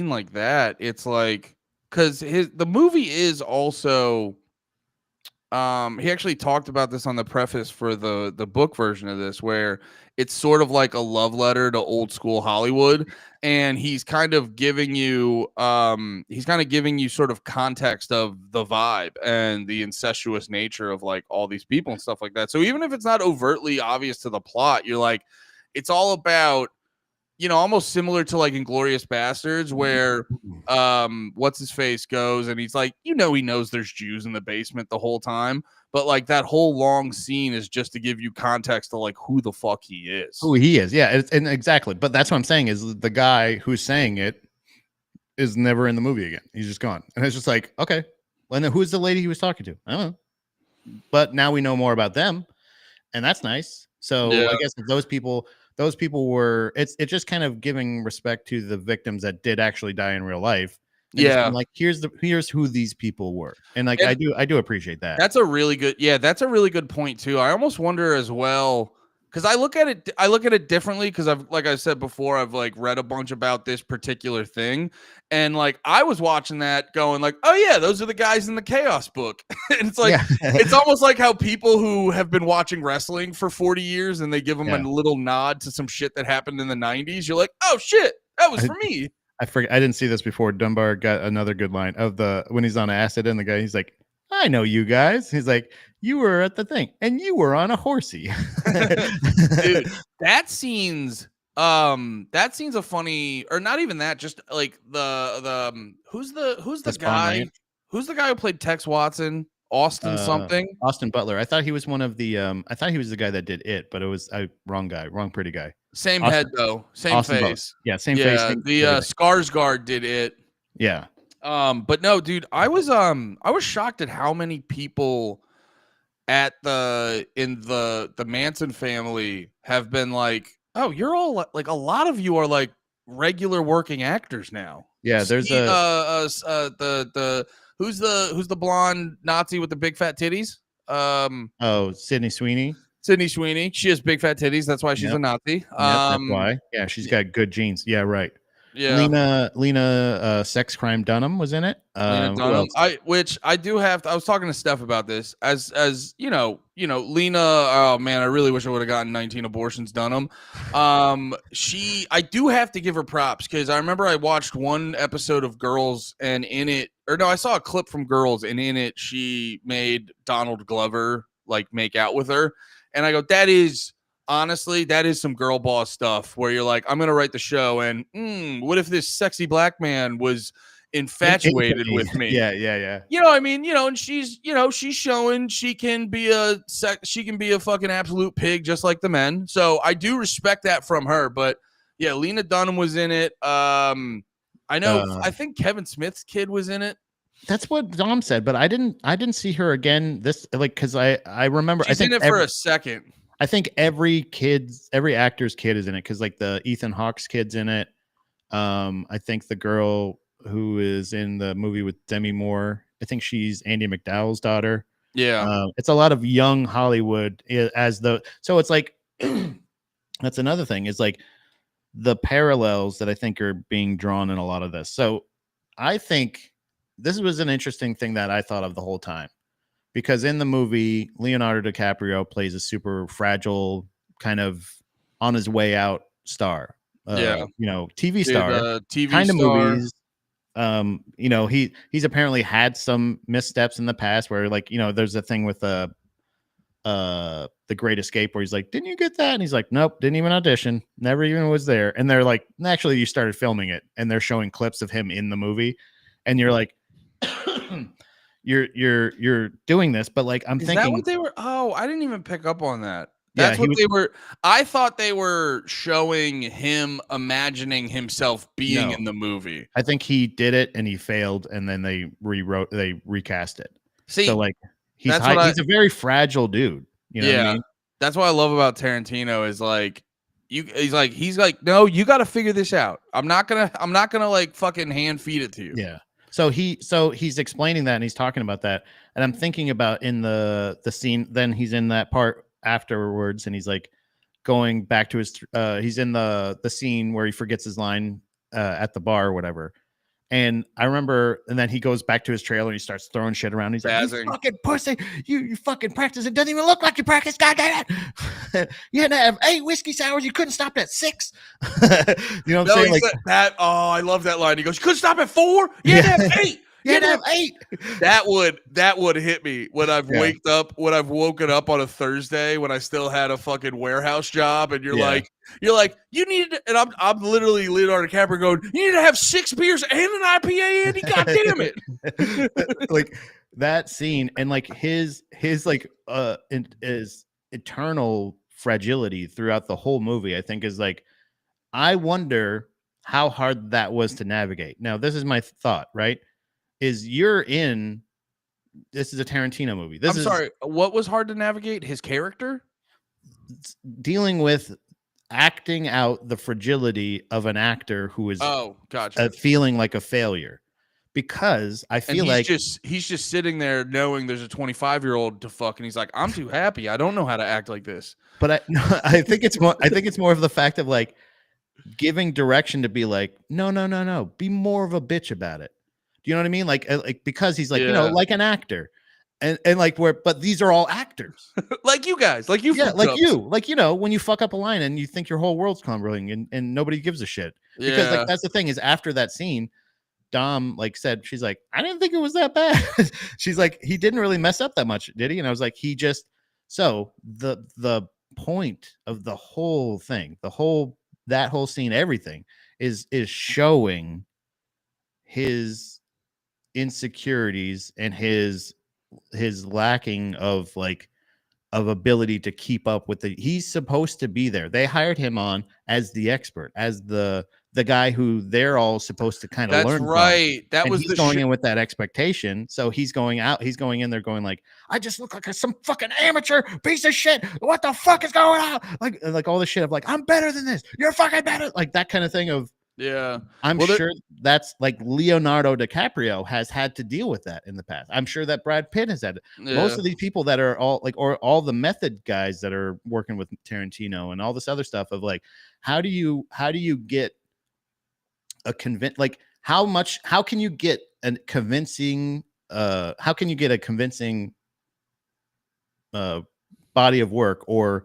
like that, it's like, because the movie is also. He actually talked about this on the preface for the book version of this, where it's sort of like a love letter to old school Hollywood, and he's kind of giving you sort of context of the vibe and the incestuous nature of like all these people and stuff like that. So even if it's not overtly obvious to the plot, you're like, it's all about, almost similar to like Inglourious Bastards, where what's his face goes and he's like, he knows there's Jews in the basement the whole time, but like that whole long scene is just to give you context to like who the fuck he is. Who he is, yeah, and exactly. But that's what I'm saying is the guy who's saying it is never in the movie again. He's just gone, and it's just like, okay, well, then who's the lady he was talking to? I don't know, but now we know more about them, and that's nice. So I guess if those people were, it's just kind of giving respect to the victims that did actually die in real life, And just Yeah. being like, here's who these people were. And like And I do appreciate that. that's a really good point too. I almost wonder as well, because I look at it differently, because like I said before, I've like read a bunch about this particular thing, and like I was watching that going like, oh yeah, those are the guys in the Chaos book. And it's like it's almost like how people who have been watching wrestling for 40 years and they give them a little nod to some shit that happened in the 90s. You're like, oh shit, that was for me. I forget. I didn't see this before. Dunbar got another good line of when he's on acid and the guy, he's like, I know you guys. He's like, you were at the thing and you were on a horsey. Dude, that scene's a funny, or not even that, just like who's the guy? Who's the guy who played Tex Watson? Austin something? Austin Butler. I thought he was one of the I thought he was the guy that did it, but it was wrong guy, wrong pretty guy. Same Austin, head though, same Austin face. Yeah, same face. The Skarsgård did it. Yeah. But no, dude, I was shocked at how many people in the Manson family have been like, oh, you're all like, a lot of you are like regular working actors now. Yeah, there's who's the blonde Nazi with the big fat titties? Sydney Sweeney. Sydney Sweeney. She has big fat titties. That's why she's a Nazi. That's why. Yeah, she's got good genes. Yeah, right. Yeah. Lena Sex Crime Dunham was in it. Lena Dunham. I was talking to Steph about this as you know, Lena, oh man, I really wish I would have gotten 19 abortions Dunham. I do have to give her props, because I remember I watched one episode of Girls, and I saw a clip from Girls, and in it she made Donald Glover like make out with her. And I go, honestly, that is some girl boss stuff, where you're like, I'm going to write the show, and what if this sexy black man was infatuated with me? Yeah. You know what I mean? And she's showing she can be a fucking absolute pig just like the men. So I do respect that from her. But yeah, Lena Dunham was in it. I know. I think Kevin Smith's kid was in it. That's what Dom said, but I didn't see her again. Because I remember she's in it for a second. I think every actor's kid is in it, because like the Ethan Hawke's kid's in it. I think the girl who is in the movie with Demi Moore, I think she's Andy McDowell's daughter. Yeah. It's a lot of young Hollywood so it's like that's another thing, is like the parallels that I think are being drawn in a lot of this. So I think this was an interesting thing that I thought of the whole time, because in the movie, Leonardo DiCaprio plays a super fragile, kind of on his way out star. TV star, TV kind of star. Movies. He's apparently had some missteps in the past, where like, there's a thing with The Great Escape, where he's like, didn't you get that? And he's like, nope, didn't even audition, never even was there. And they're like, actually, you started filming it, and they're showing clips of him in the movie, and you're like, you're doing this, but like I'm thinking, is that what they were? Oh, I didn't even pick up on that. That's what they were. I thought they were showing him imagining himself being in the movie. I think he did it and he failed, and then they recast it. See, so like he's a very fragile dude. You know what I mean? That's what I love about Tarantino is like he's like, no, you got to figure this out. I'm not gonna like fucking hand feed it to you. Yeah. So he's explaining that, and he's talking about that, and I'm thinking about in the scene. Then he's in that part afterwards, and he's like going back to his. He's in the scene where he forgets his line at the bar or whatever. And I remember, and then he goes back to his trailer and he starts throwing shit around. He's like, you fucking pussy, you fucking practice. It doesn't even look like you practice. God damn it. You had to have 8 whiskey sours. You couldn't stop at 6. You know what I'm saying? Like that. Oh, I love that line. He goes, you couldn't stop at 4. You had to have 8. You had to have 8. That would hit me when I've woken up on a Thursday when I still had a fucking warehouse job, and you're like, you needed, and I'm literally Leonardo DiCaprio going, you need to have 6 beers and an IPA, Andy. God damn it! Like that scene, and like his like is eternal fragility throughout the whole movie. I think is like, I wonder how hard that was to navigate. Now, this is my thought, right? This is a Tarantino movie. Sorry, what was hard to navigate? His character? Dealing with acting out the fragility of an actor who is gotcha. Feeling like a failure. because I And feel like he's just sitting there knowing there's a 25-year-old to fuck, and he's like, I'm too happy. I don't know how to act like this. but I no, I think it's more of the fact of like giving direction to be like, no, be more of a bitch about it. Do you know what I mean? Like because he's like, Yeah. like an actor. And like but these are all actors. Like you guys, like you, Yeah, like fuck-ups. you, like when you fuck up a line and you think your whole world's crumbling and nobody gives a shit. Because Yeah. like that's the thing is after that scene, Dom like said, she's like, I didn't think it was that bad. She's like, he didn't really mess up that much, did he? And I was like, he just so the point of the whole thing, that whole scene, everything is showing his insecurities and his lacking of ability to keep up with he's supposed to be there. They hired him on as the expert, as the guy who they're all supposed to kind of That's learn right. from. That And was he's the going shit. in with that expectation. So he's going in there going like, I just look like some fucking amateur piece of shit. What the fuck is going on? Like all this shit of like, I'm better than this. You're fucking better. Like that kind of thing of, Yeah. I'm Well, sure that's like Leonardo DiCaprio has had to deal with that in the past. I'm sure that Brad Pitt has had most of these people that are all like, or all the method guys that are working with Tarantino and all this other stuff of like, how do you get a how can you get a convincing body of work or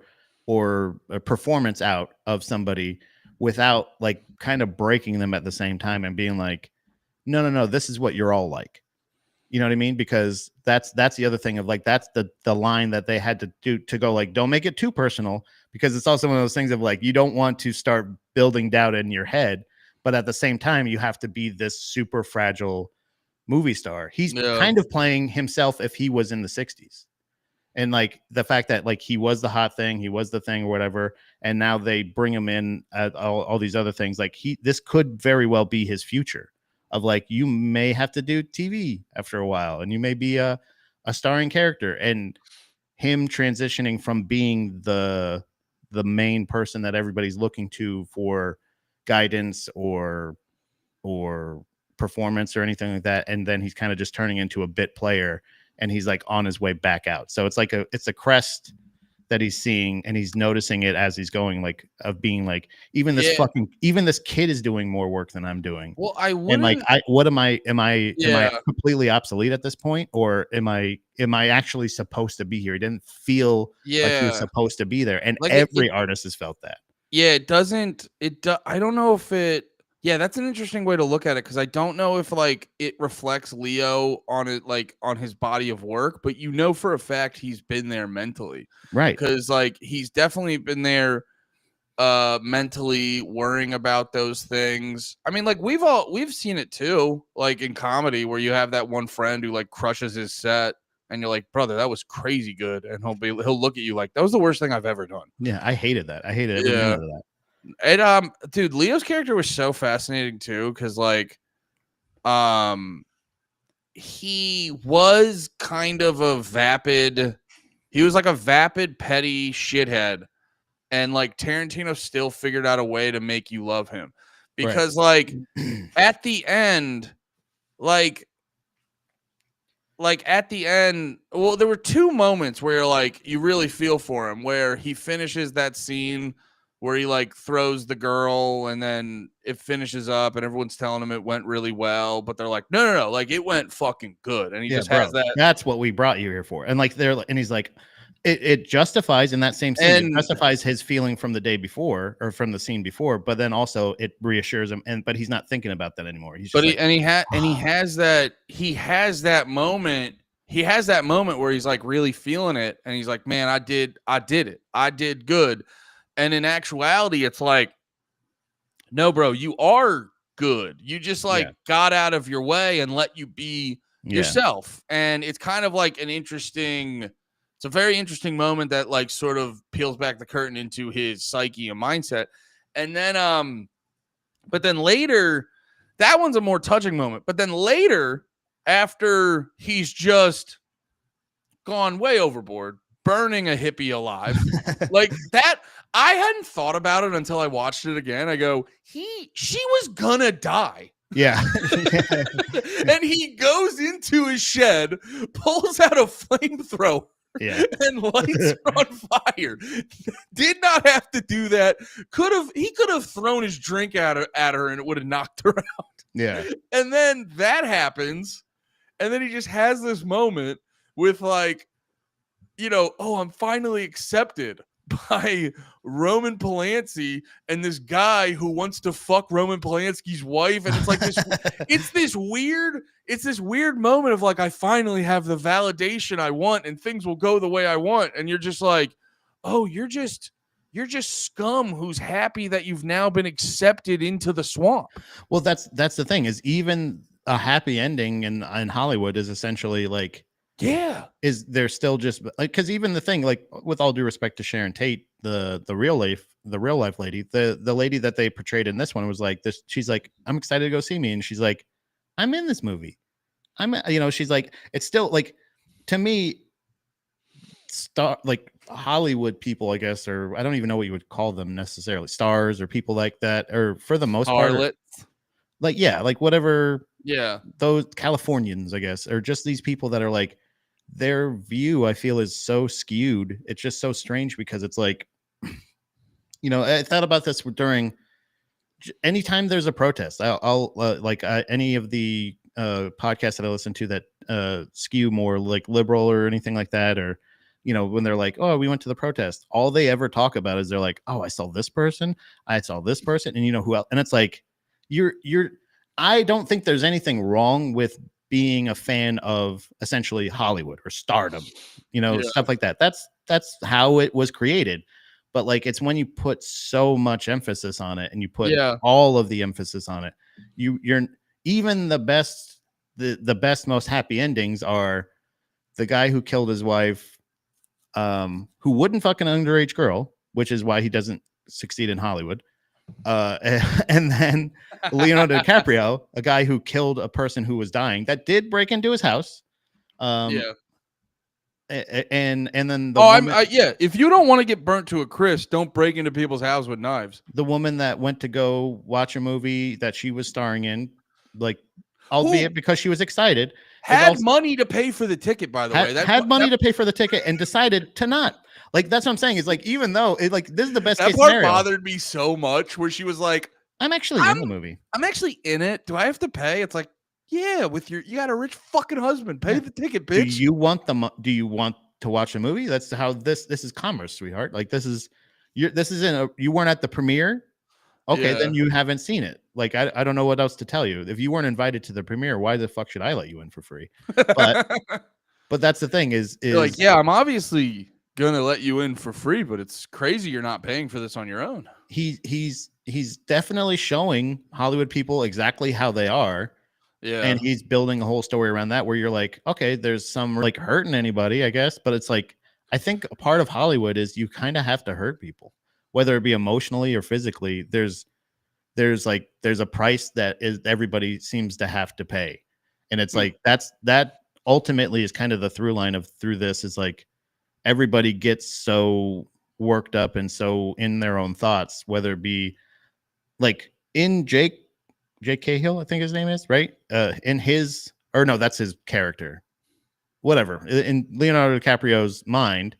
a performance out of somebody without like kind of breaking them at the same time and being like, no, this is what you're all like. You know what I mean? Because that's the other thing of like, that's the line that they had to do to go like, don't make it too personal, because it's also one of those things of like, you don't want to start building doubt in your head, but at the same time, you have to be this super fragile movie star. He's kind of playing himself if he was in the 60s. And like the fact that like he was the hot thing, he was the thing or whatever, and now they bring him in at all these other things. Like this could very well be his future of like, you may have to do TV after a while, and you may be a starring character, and him transitioning from being the main person that everybody's looking to for guidance or performance or anything like that, and then he's kind of just turning into a bit player. And he's like on his way back out. So it's like it's a crest that he's seeing, and he's noticing it as he's going, like of being like, even this kid is doing more work than I'm doing. Well, I wouldn't. And like, am I completely obsolete at this point, or am I actually supposed to be here? He didn't feel like he was supposed to be there, and like every artist has felt that. Yeah, it doesn't. I don't know if it. Yeah, that's an interesting way to look at it, because I don't know if like it reflects Leo on it, like on his body of work, but for a fact he's been there mentally, right? Because like he's definitely been there mentally worrying about those things. I mean, like we've seen it too, like in comedy where you have that one friend who like crushes his set, and you're like, brother, that was crazy good, and he'll look at you like, that was the worst thing I've ever done. Yeah, I hated that. I hated every minute of that. And dude, Leo's character was so fascinating too, because like he was kind of he was like a vapid, petty shithead, and like Tarantino still figured out a way to make you love him, because like at the end, like at the end, well, there were two moments where like you really feel for him, where he finishes that scene where he like throws the girl, and then it finishes up, and everyone's telling him it went really well, but they're like, no, like it went fucking good, and he just has that. That's what we brought you here for, and like and he's like, it justifies in that same scene. It justifies his feeling from the day before or from the scene before, but then also it reassures him, but he's not thinking about that anymore. He's just he has that moment. He has that moment where he's like really feeling it, and he's like, man, I did it. I did good. And in actuality, it's like, no, bro, you are good. You just like got out of your way and let you be yourself. And it's kind of like it's a very interesting moment that like sort of peels back the curtain into his psyche and mindset. And then, but then later, that one's a more touching moment. But then later, after he's just gone way overboard, burning a hippie alive, like that, I hadn't thought about it until I watched it again. I go, she was gonna die. Yeah. And he goes into his shed, pulls out a flamethrower, Yeah. and lights her on fire. Did not have to do that. He could have thrown his drink at her and it would have knocked her out. Yeah. And then that happens, and then he just has this moment with like, oh, I'm finally accepted by Roman Polanski and this guy who wants to fuck Roman Polanski's wife. And it's like this, it's this weird moment of like, I finally have the validation I want and things will go the way I want. And you're just like, oh, you're just scum who's happy that you've now been accepted into the swamp. Well, that's the thing, is even a happy ending in Hollywood is essentially like, yeah, is they're still just like, because even the thing, like, with all due respect to Sharon Tate, the real life lady, the lady that they portrayed in this one was like this. She's like, I'm excited to go see me, and she's like, I'm in this movie. She's like, it's still like, to me, like Hollywood people, I guess, or I don't even know what you would call them necessarily, stars or people like that, or for the most part, like, yeah, like whatever. Yeah, those Californians, I guess, or just these people that are like, their view, I feel, is so skewed. It's just so strange because it's like, I thought about this during anytime there's a protest. I'll any of the podcasts that I listen to that skew more like liberal or anything like that, or when they're like, oh, we went to the protest, all they ever talk about is they're like, oh, I saw this person, and who else, and it's like, I don't think there's anything wrong with being a fan of essentially Hollywood or stardom, stuff like that. That's how it was created. But like, it's when you put so much emphasis on it and you put all of the emphasis on it, you're even the best, the best, most happy endings are the guy who killed his wife, who wouldn't fuck an underage girl, which is why he doesn't succeed in Hollywood. And then Leonardo DiCaprio, a guy who killed a person who was dying, that did break into his house. And then if you don't want to get burnt to a crisp, don't break into people's house with knives. The woman that went to go watch a movie that she was starring in, like, albeit because she was excited, had money to pay for the ticket, by the way. Had money to pay for the ticket and decided to not. Like, that's what I'm saying. Is like, even though this is the best case scenario. That part bothered me so much, where she was like, I'm actually in the movie. I'm actually in it. Do I have to pay? It's like, yeah, you got a rich fucking husband. Pay the ticket, bitch. Do you want to watch a movie? That's how this is commerce, sweetheart. Like, you weren't at the premiere. Okay, then you haven't seen it. Like, I don't know what else to tell you. If you weren't invited to the premiere, why the fuck should I let you in for free? But that's the thing is like, yeah, I'm obviously gonna let you in for free, but it's crazy you're not paying for this on your own. He's definitely showing Hollywood people exactly how they are. Yeah. And he's building a whole story around that, where you're like, okay, there's some like hurting anybody, I guess. But it's like, I think a part of Hollywood is you kind of have to hurt people, whether it be emotionally or physically. There's a price that everybody seems to have to pay. And it's like, that ultimately is kind of the through line through this, is like, everybody gets so worked up and so in their own thoughts, whether it be like in Jake Cahill, I think his name is, right? That's his character. Whatever. In Leonardo DiCaprio's mind,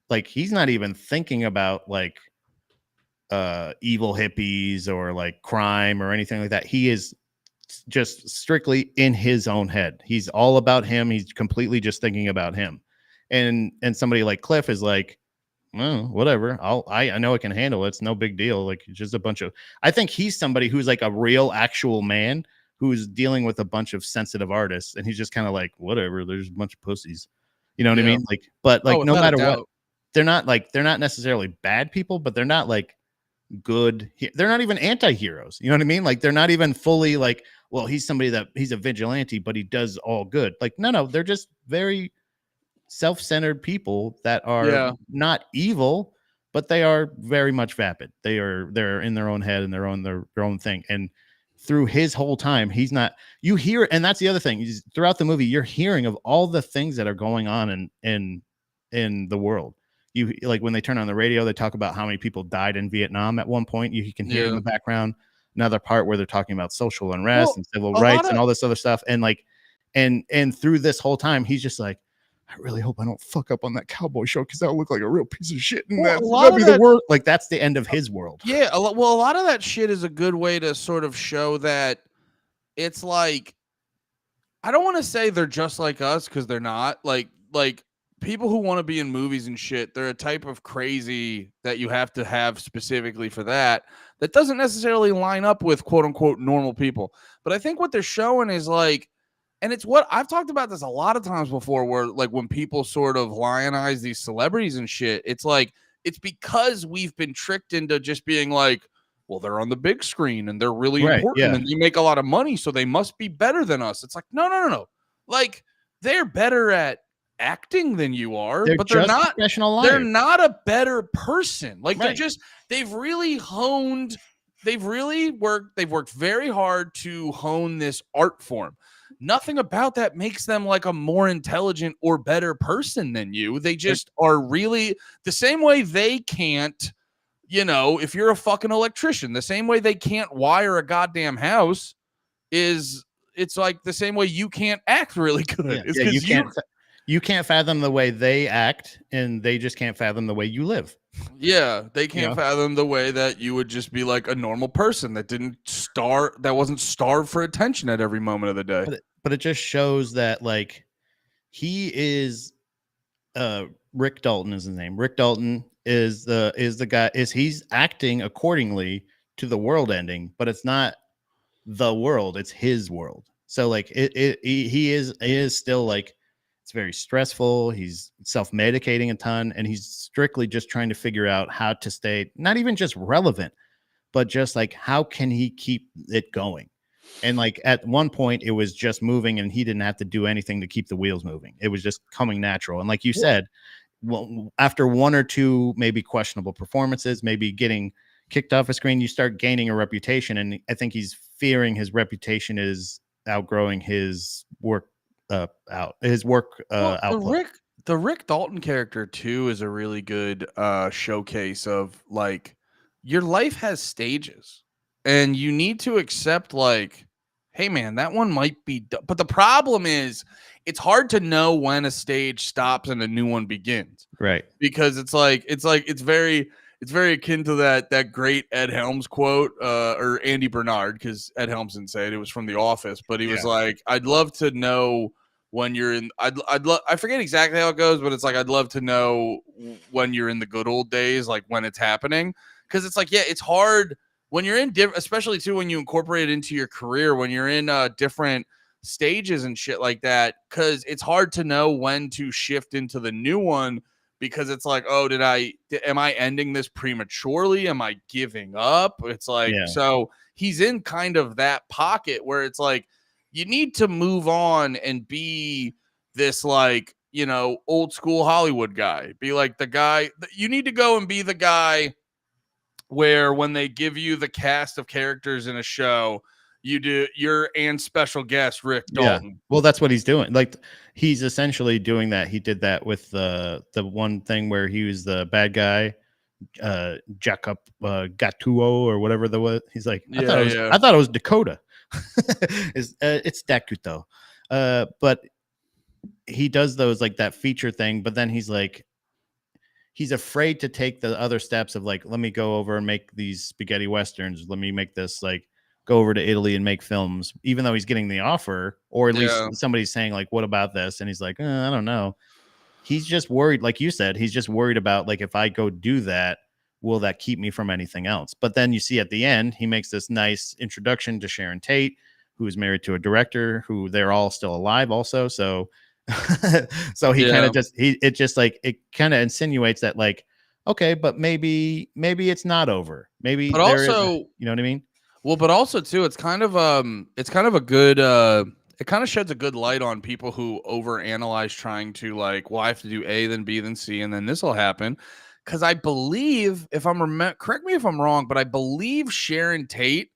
like, he's not even thinking about like evil hippies or like crime or anything like that. He is just strictly in his own head. He's all about him. He's completely just thinking about him. And somebody like Cliff is like, well, whatever. I know I can handle it. It's no big deal. Like, it's just a bunch of. I think he's somebody who's like a real, actual man who's dealing with a bunch of sensitive artists, and he's just kind of like, whatever. There's a bunch of pussies. You know what I mean? Like, but like, no matter what, they're not necessarily bad people, but they're not like good. They're not even anti-heroes. You know what I mean? Like, they're not even fully like, well, he's a vigilante, but he does all good. Like, no, they're just very self-centered people that are not evil, but they are very much vapid. They're in their own head and their own thing. And through his whole time, he's not. You hear, and that's the other thing. Throughout the movie, you're hearing of all the things that are going on in the world. You like when they turn on the radio, they talk about how many people died in Vietnam at one point. You can hear in the background another part where they're talking about social unrest Well, and civil a rights lot and of- all this other stuff. And like, and through this whole time, he's just like, I really hope I don't fuck up on that cowboy show because that'll look like a real piece of shit. And Well, that, a lot that'll of be the that- world. Like that's the end of his world. Yeah, a lot of that shit is a good way to sort of show that it's like, I don't want to say they're just like us because they're not. Like people who want to be in movies and shit, they're a type of crazy that you have to have specifically for that doesn't necessarily line up with quote unquote normal people. But I think what they're showing is like, and it's what I've talked about this a lot of times before, where like when people sort of lionize these celebrities and shit, it's like, it's because we've been tricked into just being like, well, they're on the big screen and they're really Right, important yeah. and they make a lot of money, so they must be better than us. It's like, no. Like, they're better at acting than you are, but they're just not. professional They're liars. not a better person. Like, Right. they've really honed. They've worked very hard to hone this art form. Nothing about that makes them like a more intelligent or better person than you. They just are really the same way they can't, if you're a fucking electrician, the same way they can't wire a goddamn house it's like the same way you can't act really good. Yeah, It's yeah, because you can't fathom the way they act, and they just can't fathom the way you live. they can't fathom the way that you would just be like a normal person that wasn't starved for attention at every moment of the day. But it just shows that like he is Rick Dalton is his name. Rick Dalton is the guy he's acting accordingly to the world ending, but it's not the world, it's his world. So like he is still like, it's very stressful. He's self-medicating a ton, and he's strictly just trying to figure out how to stay not even just relevant, but just like how can he keep it going. And like at one point it was just moving and he didn't have to do anything to keep the wheels moving. It was just coming natural. And like you said, well, after one or two maybe questionable performances, maybe getting kicked off a screen, you start gaining a reputation. And I think he's fearing his reputation is outgrowing his work output. The Rick Dalton character too is a really good showcase of like, your life has stages and you need to accept like, hey man, that one might be but the problem is it's hard to know when a stage stops and a new one begins, Right. because it's very akin to that great Ed Helms quote, or Andy Bernard, because Ed Helms didn't say it was from The Office, but he was like, I'd love to know when you're in, I forget exactly how it goes, but it's like, I'd love to know when you're in the good old days, like when it's happening. Cause it's like, yeah, it's hard when you're in especially too, when you incorporate it into your career, when you're in different stages and shit like that, cause it's hard to know when to shift into the new one, because it's like, oh, am I ending this prematurely? Am I giving up? It's like, So he's in kind of that pocket where it's like, you need to move on and be this like, old school Hollywood guy. Be like the guy, you need to go and be the guy where when they give you the cast of characters in a show, you're and special guest Rick Dalton. Yeah. Well, that's what he's doing. Like he's essentially doing that. He did that with the one thing where he was the bad guy, Jacob Gatuo or whatever the was. He's like, I thought it was Dakota. It's Dakuto. But he does those like that feature thing, but then he's like, he's afraid to take the other steps of like, let me go over and make these spaghetti westerns. Let me make this like go over to Italy and make films, even though he's getting the offer, or at least somebody's saying like, what about this? And he's like, I don't know. He's just worried. Like you said, he's just worried about like, if I go do that, will that keep me from anything else? But then you see at the end, he makes this nice introduction to Sharon Tate, who is married to a director who they're all still alive also. So, so he kind of it kind of insinuates that like, okay, but maybe it's not over. Maybe, but also, you know what I mean? Well, but also too, it's kind of a good, it kind of sheds a good light on people who overanalyze trying to like, well, I have to do A, then B, then C, and then this will happen. Because I believe, correct me if I'm wrong, but I believe Sharon Tate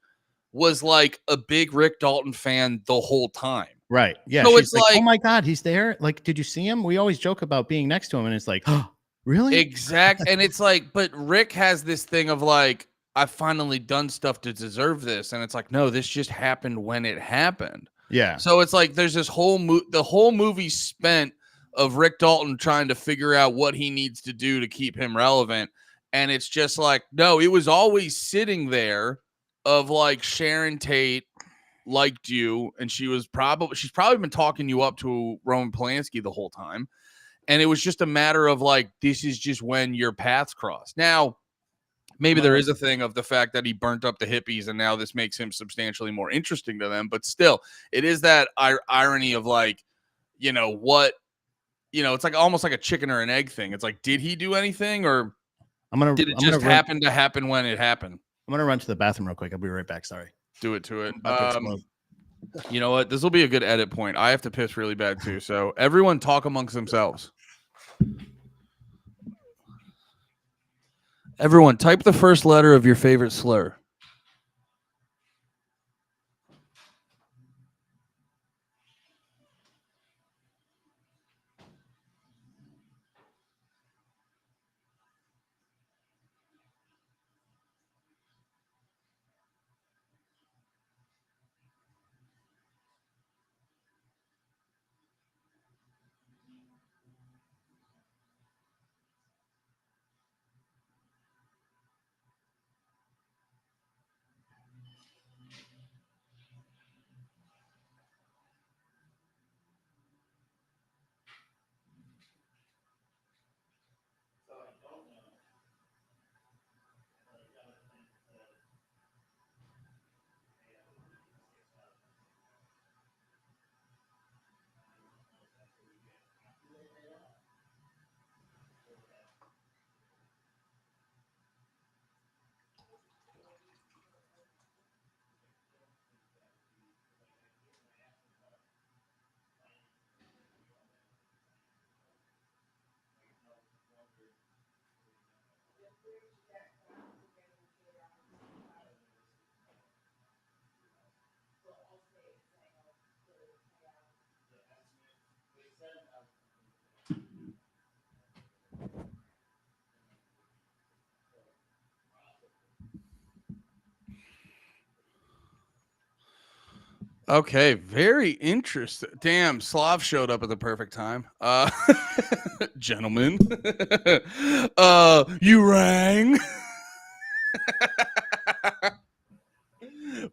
was like a big Rick Dalton fan the whole time. Right. Yeah. So she's it's like, oh my God, he's there. Like, did you see him? We always joke about being next to him, and it's like, oh, really? Exact. And it's like, but Rick has this thing of like, I've finally done stuff to deserve this. And it's like, no, this just happened when it happened. Yeah. So it's like there's this the whole movie spent of Rick Dalton trying to figure out what he needs to do to keep him relevant. And it's just like, no, it was always sitting there of like Sharon Tate liked you, and she's probably been talking you up to Roman Polanski the whole time. And it was just a matter of like, this is just when your paths cross. Now, maybe there is a thing of the fact that he burnt up the hippies and now this makes him substantially more interesting to them. But still, it is that irony of like, what, it's like almost like a chicken or an egg thing. It's like, did he do anything or did it just happen to happen when it happened? I'm going to run to the bathroom real quick. I'll be right back. Sorry. Do it to it. About to You know what? This will be a good edit point. I have to piss really bad too. So everyone talk amongst themselves. Everyone type the first letter of your favorite slur. Okay, very interesting. Damn, Slav showed up at the perfect time. Gentlemen, you rang.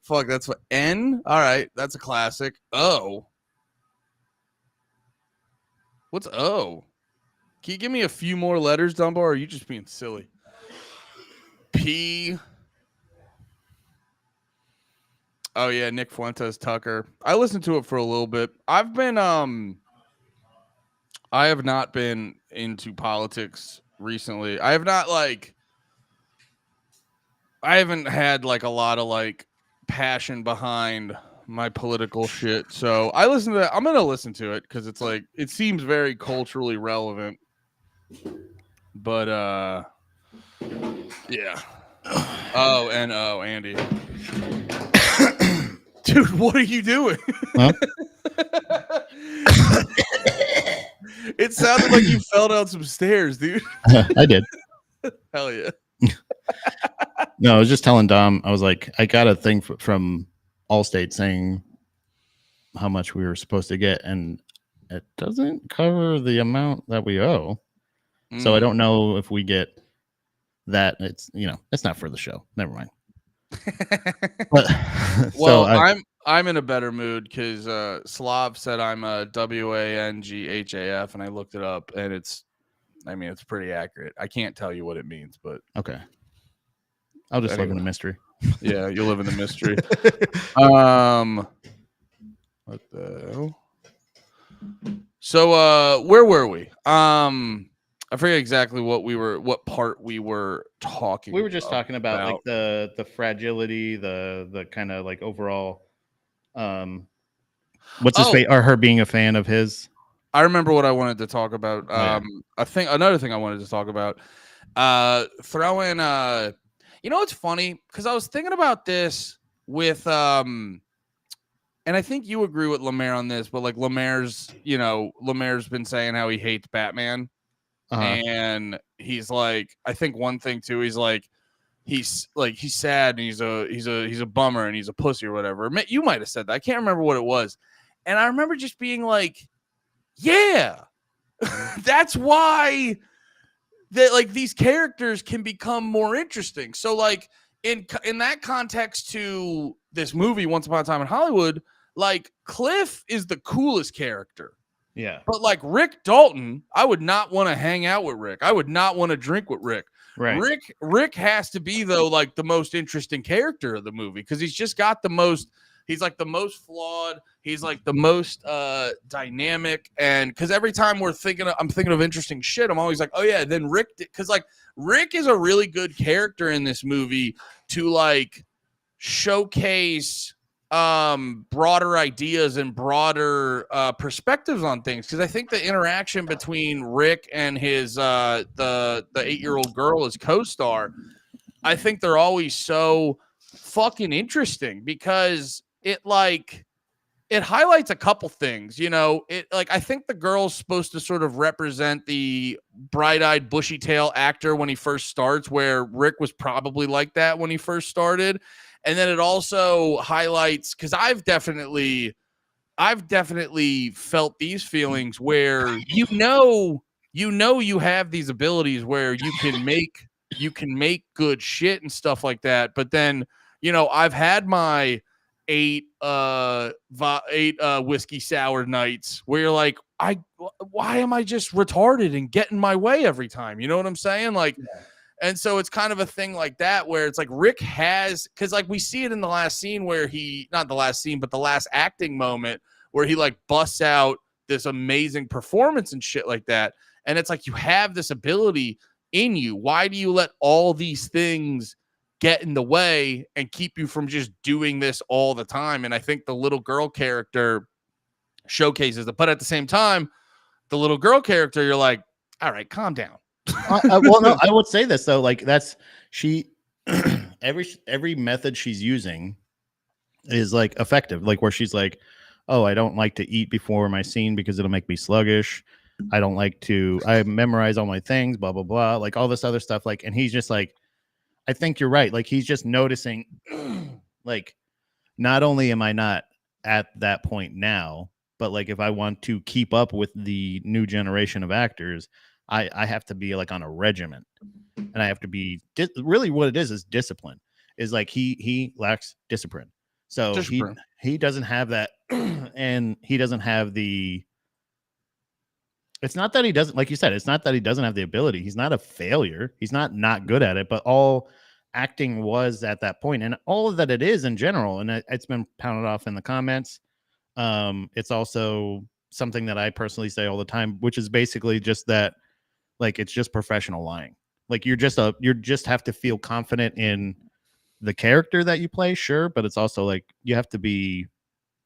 Fuck, that's what N. All right, that's a classic. O. What's O? Can you give me a few more letters, Dumbo, or are you just being silly? P. Oh yeah, Nick Fuentes Tucker. I listened to it for a little bit. I have not been into politics recently. I haven't had like a lot of like passion behind my political shit. So I'm going to listen to it cuz it's like it seems very culturally relevant. But yeah. Oh, and Andy. Dude, what are you doing? Huh? It sounded like you fell down some stairs, dude. I did. Hell yeah. No, I was just telling Dom, I was like, I got a thing from Allstate saying how much we were supposed to get, and it doesn't cover the amount that we owe. So I don't know if we get that. It's it's not for the show. Never mind. But, well, I'm in a better mood because Slav said I'm a WANGHAF, and I looked it up, and it's pretty accurate. I can't tell you what it means, but okay, I'll just live in a mystery. Yeah, you'll live in the mystery. What the hell? So where were we? I forget exactly what part we were talking. We were just talking about like the fragility, the kind of like overall. What's his fate? Or her being a fan of his. I remember what I wanted to talk about. I think another thing I wanted to talk about. Throw in. It's funny because I was thinking about this with and I think you agree with Lemaire on this, but like Lemaire's been saying how he hates Batman. And he's like, I think one thing too, he's like, he's sad and he's a bummer and he's a pussy or whatever. You might have said that. I can't remember what it was. And I remember just being like, yeah, that's why that like these characters can become more interesting. So like in that context to this movie, Once Upon a Time in Hollywood, like Cliff is the coolest character. Yeah. But like Rick Dalton, I would not want to hang out with Rick. I would not want to drink with Rick. Right. Rick has to be though like the most interesting character of the movie because he's just got the most. He's like the most flawed. He's like the most dynamic, and because every time I'm thinking of interesting shit, I'm always like, oh yeah. Then Rick, because like Rick is a really good character in this movie to like showcase broader ideas and broader perspectives on things. Because I think the interaction between Rick and his the 8-year-old girl, his co-star, I think they're always so fucking interesting because it highlights a couple things, you know. It like I think the girl's supposed to sort of represent the bright-eyed, bushy-tail actor when he first starts, where Rick was probably like that when he first started. And then it also highlights because I've definitely felt these feelings where you have these abilities where you can make good shit and stuff like that, but then you know I've had my 8 whiskey sour nights where you're like, why am I just retarded and get in my way every time? You know what I'm saying? Like, yeah. And so it's kind of a thing like that where it's like Rick has, because like we see it in the last scene where not the last scene, but the last acting moment where he like busts out this amazing performance and shit like that. And it's like you have this ability in you. Why do you let all these things get in the way and keep you from just doing this all the time? And I think the little girl character showcases it. But at the same time, the little girl character, you're like, all right, calm down. Well, no, I would say this though. Like that's every method she's using is like effective. Like where she's like, oh, I don't like to eat before my scene because it'll make me sluggish. I memorize all my things, blah, blah, blah. Like all this other stuff. Like, and he's just like, I think you're right. Like he's just noticing like, not only am I not at that point now, but like, if I want to keep up with the new generation of actors, I have to be like on a regiment, and I have to be really what it is discipline. Is like he lacks discipline, so he doesn't have that, and he doesn't have the. It's not that he doesn't, like you said, it's not that he doesn't have the ability. He's not a failure. He's not good at it, but all acting was at that point, and all of that it is in general, and it's been pounded off in the comments. It's also something that I personally say all the time, which is basically just that. Like it's just professional lying. Like you just have to feel confident in the character that you play, sure, but it's also like you have to be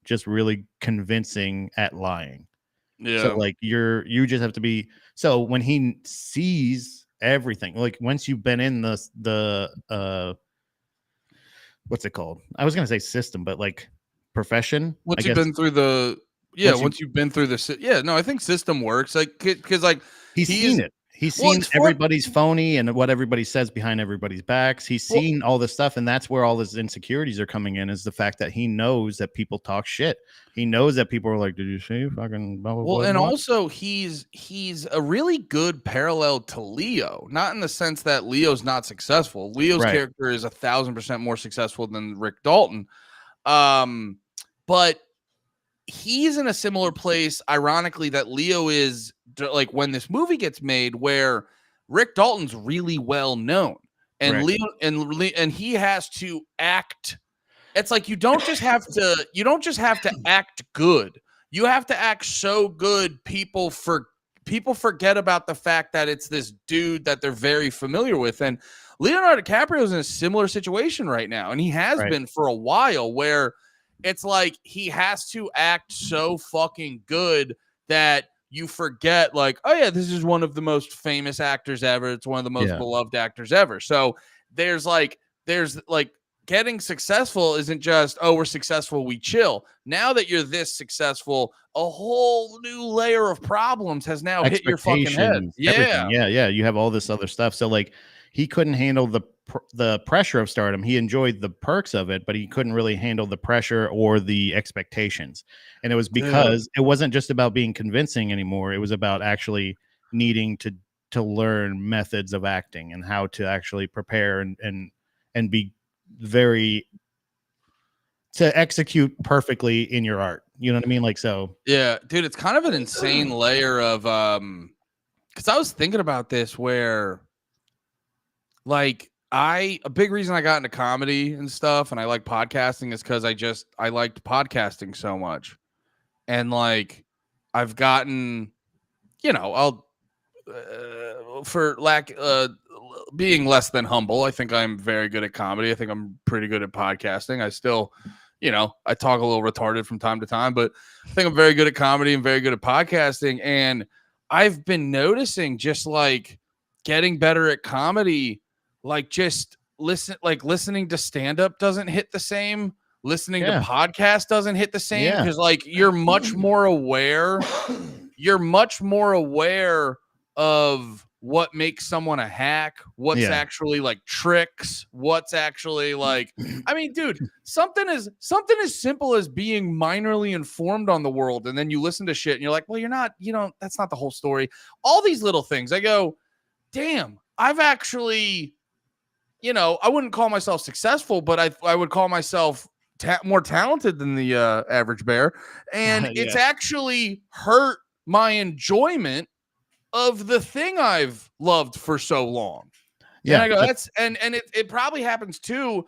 just really convincing at lying. Yeah. So like you just have to be. So when he sees everything, like once you've been in the what's it called? I was gonna say system, but like profession. Once you've been through the once you've been through the no, I think system works. Like because like he's seen it. He's seen everybody's phony and what everybody says behind everybody's backs. He's seen all this stuff, and that's where all his insecurities are coming in, is the fact that he knows that people talk shit. He knows that people are like, did you see fucking blah, blah, blah, and blah? Also he's a really good parallel to Leo, not in the sense that Leo's not successful. Leo's character is 1,000% more successful than Rick Dalton. But he's in a similar place, ironically, that Leo is, like when this movie gets made, where Rick Dalton's really well known, and Leo and he has to act. It's like you don't just have to act good. You have to act so good people forget about the fact that it's this dude that they're very familiar with. And Leonardo DiCaprio is in a similar situation right now, and he has been for a while, where it's like he has to act so fucking good that you forget, like, oh yeah, this is one of the most famous actors ever. It's one of the most beloved actors ever. So there's getting successful isn't just, oh, we're successful, we chill. Now that you're this successful, a whole new layer of problems has now hit your fucking head. Yeah. You have all this other stuff. So like he couldn't handle the pressure of stardom. He enjoyed the perks of it, but he couldn't really handle the pressure or the expectations. And it was because it wasn't just about being convincing anymore. It was about actually needing to learn methods of acting and how to actually prepare and be very to execute perfectly in your art. You know what I mean? Like, so Yeah, dude, it's kind of an insane layer of because I was thinking about this where like a big reason I got into comedy and stuff and I like podcasting is because I liked podcasting so much. And like I've gotten, I'll for being less than humble, I think I'm very good at comedy. I think I'm pretty good at podcasting. I still, I talk a little retarded from time to time, but I think I'm very good at comedy and very good at podcasting. And I've been noticing just like getting better at comedy, like just listening to stand-up doesn't hit the same. Listening to podcast doesn't hit the same because like you're much more aware. You're much more aware of what makes someone a hack, what's actually like tricks, what's actually like, I mean, dude, something as simple as being minorly informed on the world. And then you listen to shit and you're like, well, you're not, that's not the whole story. All these little things. I go, damn, I've actually, I wouldn't call myself successful, but I would call myself more talented than the average bear. And it's actually hurt my enjoyment of the thing I've loved for so long. Yeah. And I go, it probably happens too.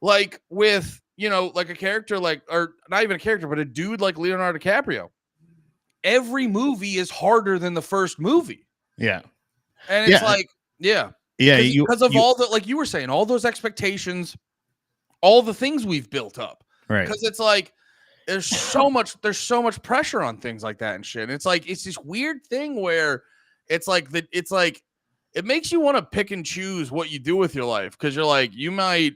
Like with, like a character, or not even a character, but a dude like Leonardo DiCaprio. Every movie is harder than the first movie. Yeah. And it's because of all the, like you were saying, all those expectations, all the things we've built up. Right. Because it's like, there's so much pressure on things like that and shit. And it's like, it's this weird thing where it's like it makes you want to pick and choose what you do with your life. Cause you're like, you might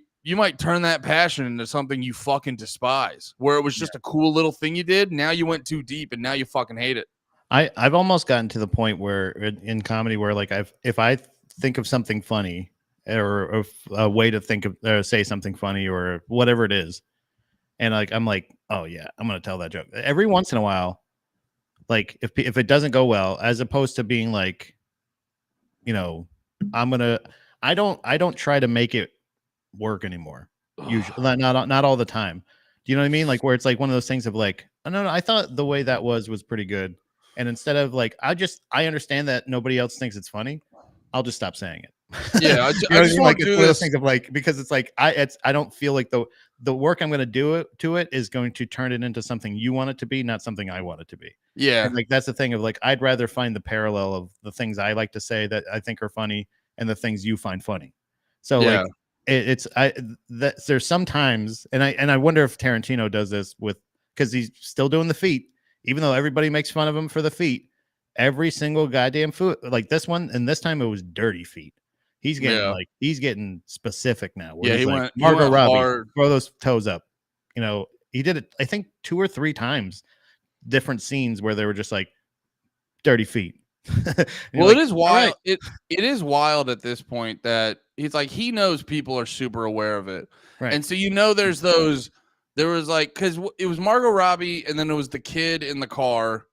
turn that passion into something you fucking despise, where it was just a cool little thing you did. Now you went too deep and now you fucking hate it. I've almost gotten to the point where in comedy where like if I think of something funny or a way to think of or say something funny or whatever it is, and like I'm like, oh yeah, I'm gonna tell that joke. Every once in a while, like if it doesn't go well, as opposed to being like, I don't try to make it work anymore. Usually, not all the time. Do you know what I mean? Like where it's like one of those things of like, oh, no, I thought the way that was pretty good. And instead of like, I understand that nobody else thinks it's funny. I'll just stop saying it. Yeah, I just like want to it's do one of those this things of like, because it's like I don't feel like the work I'm going to do to it is going to turn it into something you want it to be, not something I want it to be. Yeah, and like that's the thing of like I'd rather find the parallel of the things I like to say that I think are funny and the things you find funny. So like there's sometimes, and I wonder if Tarantino does this with, because he's still doing the feet, even though everybody makes fun of him for the feet. Every single goddamn foot, like this one, and this time it was dirty feet. He's getting he's getting specific now. Yeah, he like, went Margot Robbie, hard. Throw those toes up. He did it, I think 2 or 3 times, different scenes where they were just like dirty feet. Well, it is wild. Right. It is wild at this point that he's like, he knows people are super aware of it. Right. And so, there was like, because it was Margot Robbie and then it was the kid in the car.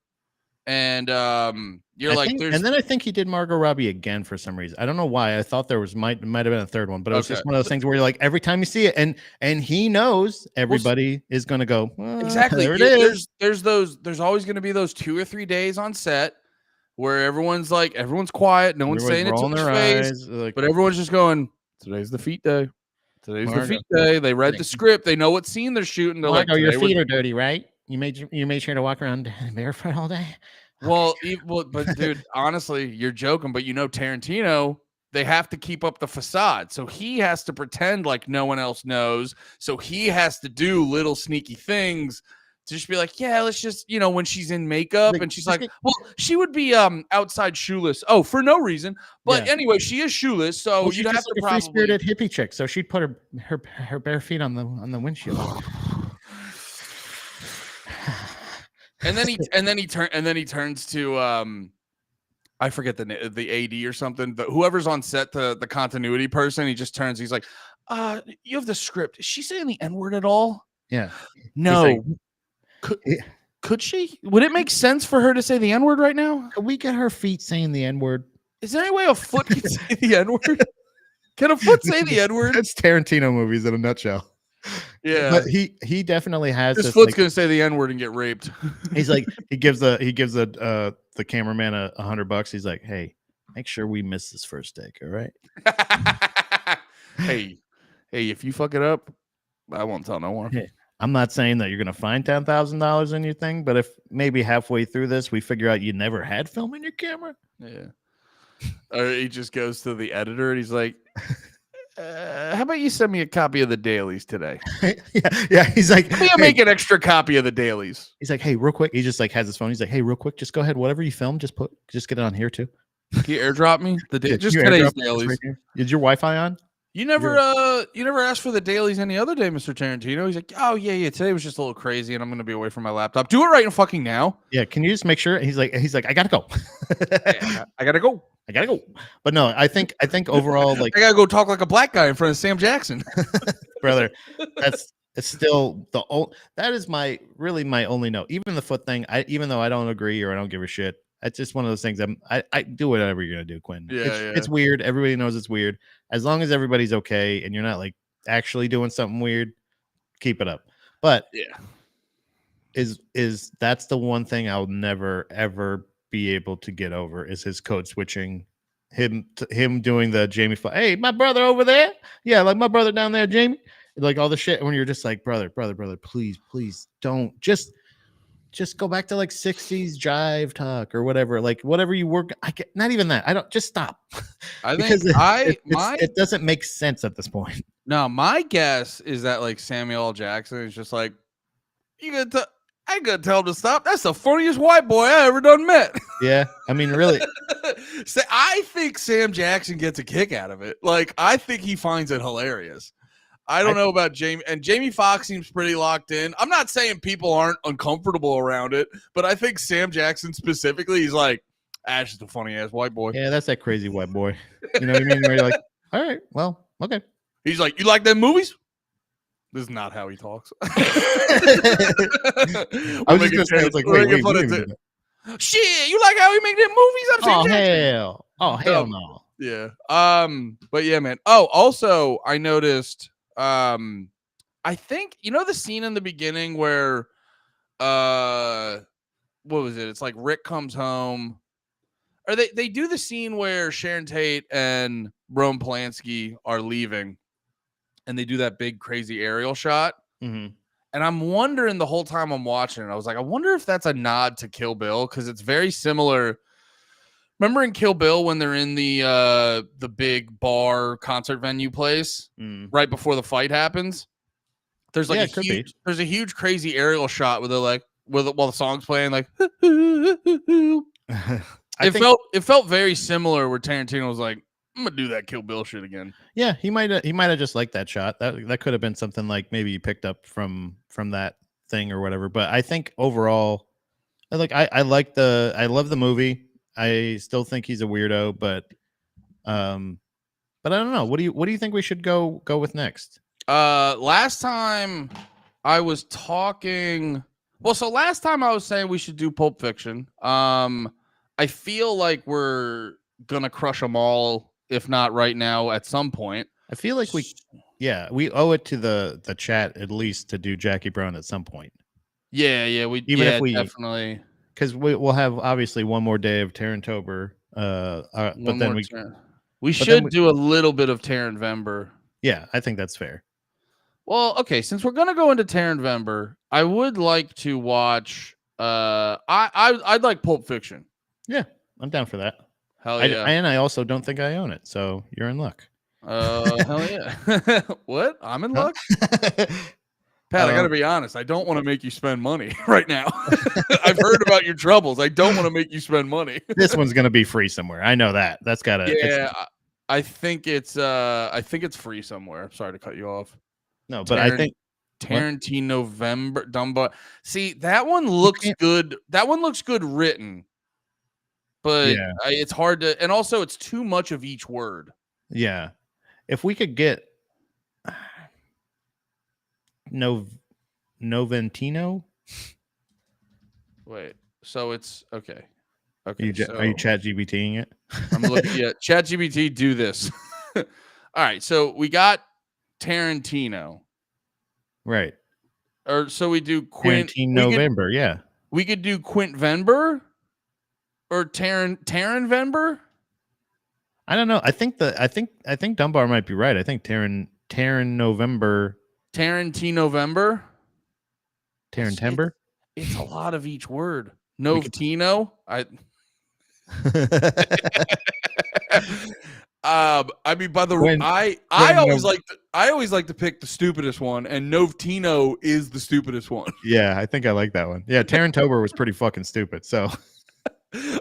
And and then I think he did Margot Robbie again for some reason. I don't know why. I thought there might have been a third one, but it was just one of those things where you're like, every time you see it, and he knows everybody is going to go, exactly. There it is. There's always going to be those 2 or 3 days on set where everyone's quiet, no one's saying it to his face, but everyone's just going, today's the feet day. Today's Margo. The feet day. They read the script. They know what scene they're shooting. They're Margo, your feet are dirty, right? You made sure to walk around barefoot all day. Well, but dude, honestly, you're joking. But Tarantino, they have to keep up the facade, so he has to pretend like no one else knows. So he has to do little sneaky things to just be like, yeah, let's just, when she's in makeup and she's like, well, she would be outside shoeless. Oh, for no reason. But anyway, she is shoeless, so you'd have to probably free-spirited hippie chick. So she'd put her bare feet on the windshield. And then he turns to I forget the AD or something. Whoever's on set, the continuity person, he just turns. He's like, you have the script. Is she saying the N-word at all? Yeah. No. Like, Could she? Would it make sense for her to say the N-word right now? Could we get her feet saying the N-word? Is there any way a foot can say the N-word? Can a foot say the N-word? That's Tarantino movies in a nutshell. Yeah. But he definitely has This this, foot's like, gonna say the N-word and get raped. he's like, he gives the cameraman $100. He's like, hey, make sure we miss this first take, all right? hey, if you fuck it up, I won't tell no one. Yeah. I'm not saying that you're gonna find $10,000 in your thing, but if maybe halfway through this we figure out you never had film in your camera, Yeah. Or he just goes to the editor and he's like, how about you send me a copy of the dailies today? yeah. He's like, How about you make an extra copy of the dailies? he's like, hey, real quick. He just like has his phone. He's like, hey, real quick, just go ahead. Whatever you film, just get it on here too. Can you airdrop me the Yeah, just you today's airdrop this dailies? right here? Is your Wi-Fi on? You never asked for the dailies any other day, Mr. Tarantino. He's like, oh yeah, today was just a little crazy, and I'm gonna be away from my laptop. Do it right fucking now. Yeah, can you just make sure? He's like, I gotta go. I gotta go. I gotta go. But no, I think overall, like, I gotta go talk like a black guy in front of Sam Jackson. brother, it's still that is my only note. Even the foot thing, even though I don't agree or I don't give a shit, it's just one of those things. I do whatever you're gonna do, Quinn. It's weird. Everybody knows it's weird. As long as everybody's okay and you're not like actually doing something weird, keep it up. But yeah, is that's the one thing I'll never ever be able to get over is his code switching, him doing the Jamie hey, my brother over there, yeah, like my brother down there, Jamie, like all the shit when you're just like, brother, please don't just go back to like 60s jive talk or whatever, like whatever you work. I get not even that. I don't, just stop. I think because it doesn't make sense at this point. No, my guess is that like Samuel L. Jackson is just like, I ain't gonna tell him to stop. That's the funniest white boy I ever done met. Yeah, I mean, really. I think Sam Jackson gets a kick out of it. Like, I think he finds it hilarious. I don't know about Jamie, and Jamie Foxx seems pretty locked in. I'm not saying people aren't uncomfortable around it, but I think Sam Jackson specifically, he's like, Ash is the funny ass white boy. Yeah, that's that crazy white boy. You know what I mean? Where you're like, all right, well, okay. He's like, you like them movies? This is not how he talks. I was just gonna say, I was like, wait, shit, you like how he make them movies? I'm saying, hell no. Yeah. But yeah, man. Oh, also, I noticed. I think the scene in the beginning where, what was it? It's like Rick comes home, or they do the scene where Sharon Tate and Roman Polanski are leaving, and they do that big crazy aerial shot. Mm-hmm. And I'm wondering the whole time I'm watching it, I was like, I wonder if that's a nod to Kill Bill, because it's very similar. Remember in Kill Bill when they're in the big bar concert venue place right before the fight happens? There's like there's a huge crazy aerial shot where they're like while the song's playing, like it felt very similar where Tarantino was like, I'm gonna do that Kill Bill shit again. Yeah, he might have just liked that shot. That could have been something like maybe you picked up from that thing or whatever. But I think overall, I love the movie. I still think he's a weirdo, but I don't know. What do you think we should go with next? Last time I was talking. Well, so last time I was saying we should do Pulp Fiction. I feel like we're gonna crush them all, if not right now, at some point. I feel like we owe it to the chat at least to do Jackie Brown at some point. Yeah, if we definitely, because we'll have obviously one more day of Tarantober. But then we should do a little bit of Taranvember. Yeah, I think that's fair. Well, okay, since we're gonna go into Taranvember, I would like to watch. I'd like Pulp Fiction. Yeah, I'm down for that. Hell yeah! And I also don't think I own it, so you're in luck. Hell yeah! What? I'm in luck. Pat, I gotta be honest. I don't want to make you spend money right now. I've heard about your troubles. I don't want to make you spend money. This one's gonna be free somewhere. I know that. That's gotta. Yeah, I think it's free somewhere. Sorry to cut you off. No, but I think Tarantino November Dumbo. See, that one looks good. That one looks good written. but Yeah. it's hard to, and also it's too much of each word. Yeah. If we could get Noventino, Wait, so it's okay. are Okay, you so chat GBTing it? I'm looking at ChatGPT. Do this. All right, so we got Tarantino, Right. or so we do Quint. Tarantino November. Yeah. We could do Quint Venber or Taran Venber. I don't know. I think Dunbar might be right. I think Taryn November. Tarantino Venber. Timber. It's a lot of each word. We could- Novtino. I mean, by the When- I always like to pick the stupidest one, and Novtino is the stupidest one. Yeah, I think I like that one. Yeah, Tarantober was pretty fucking stupid. So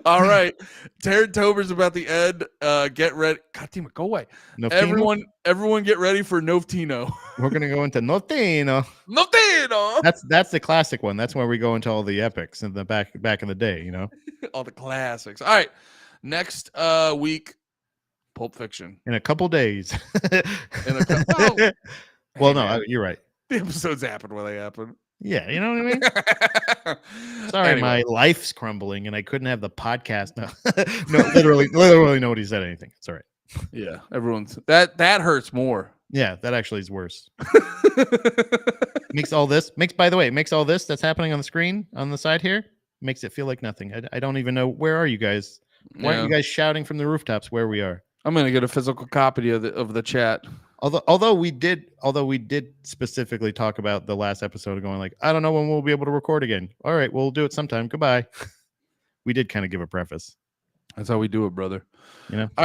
All right, Tarantober's about the end. Get ready. God damn it, go away. Novtino? Everyone, get ready for Novtino. We're gonna go into Novtino. Novtino. That's the classic one. That's where we go into all the epics in the back in the day. You know, All the classics. All right, next week, Pulp Fiction. in a couple days. In a well, Well, hey, no, man, you're right. the episodes happen when they happen. Yeah, you know what I mean. Sorry, Anyway. my life's crumbling, and I couldn't have the podcast. No, no, literally, nobody said anything. It's all right. Yeah, everyone's that hurts more. Yeah, that actually is worse. Makes all this by the way, makes all this that's happening on the screen on the side here makes it feel like nothing. I don't even know, where are you guys? Why aren't you guys shouting from the rooftops where we are? I'm gonna get a physical copy of the chat. Although we did specifically talk about the last episode of going like, I don't know when we'll be able to record again. All right, we'll do it sometime. Goodbye. We did kind of give a preface. That's how we do it, brother. You know. All right.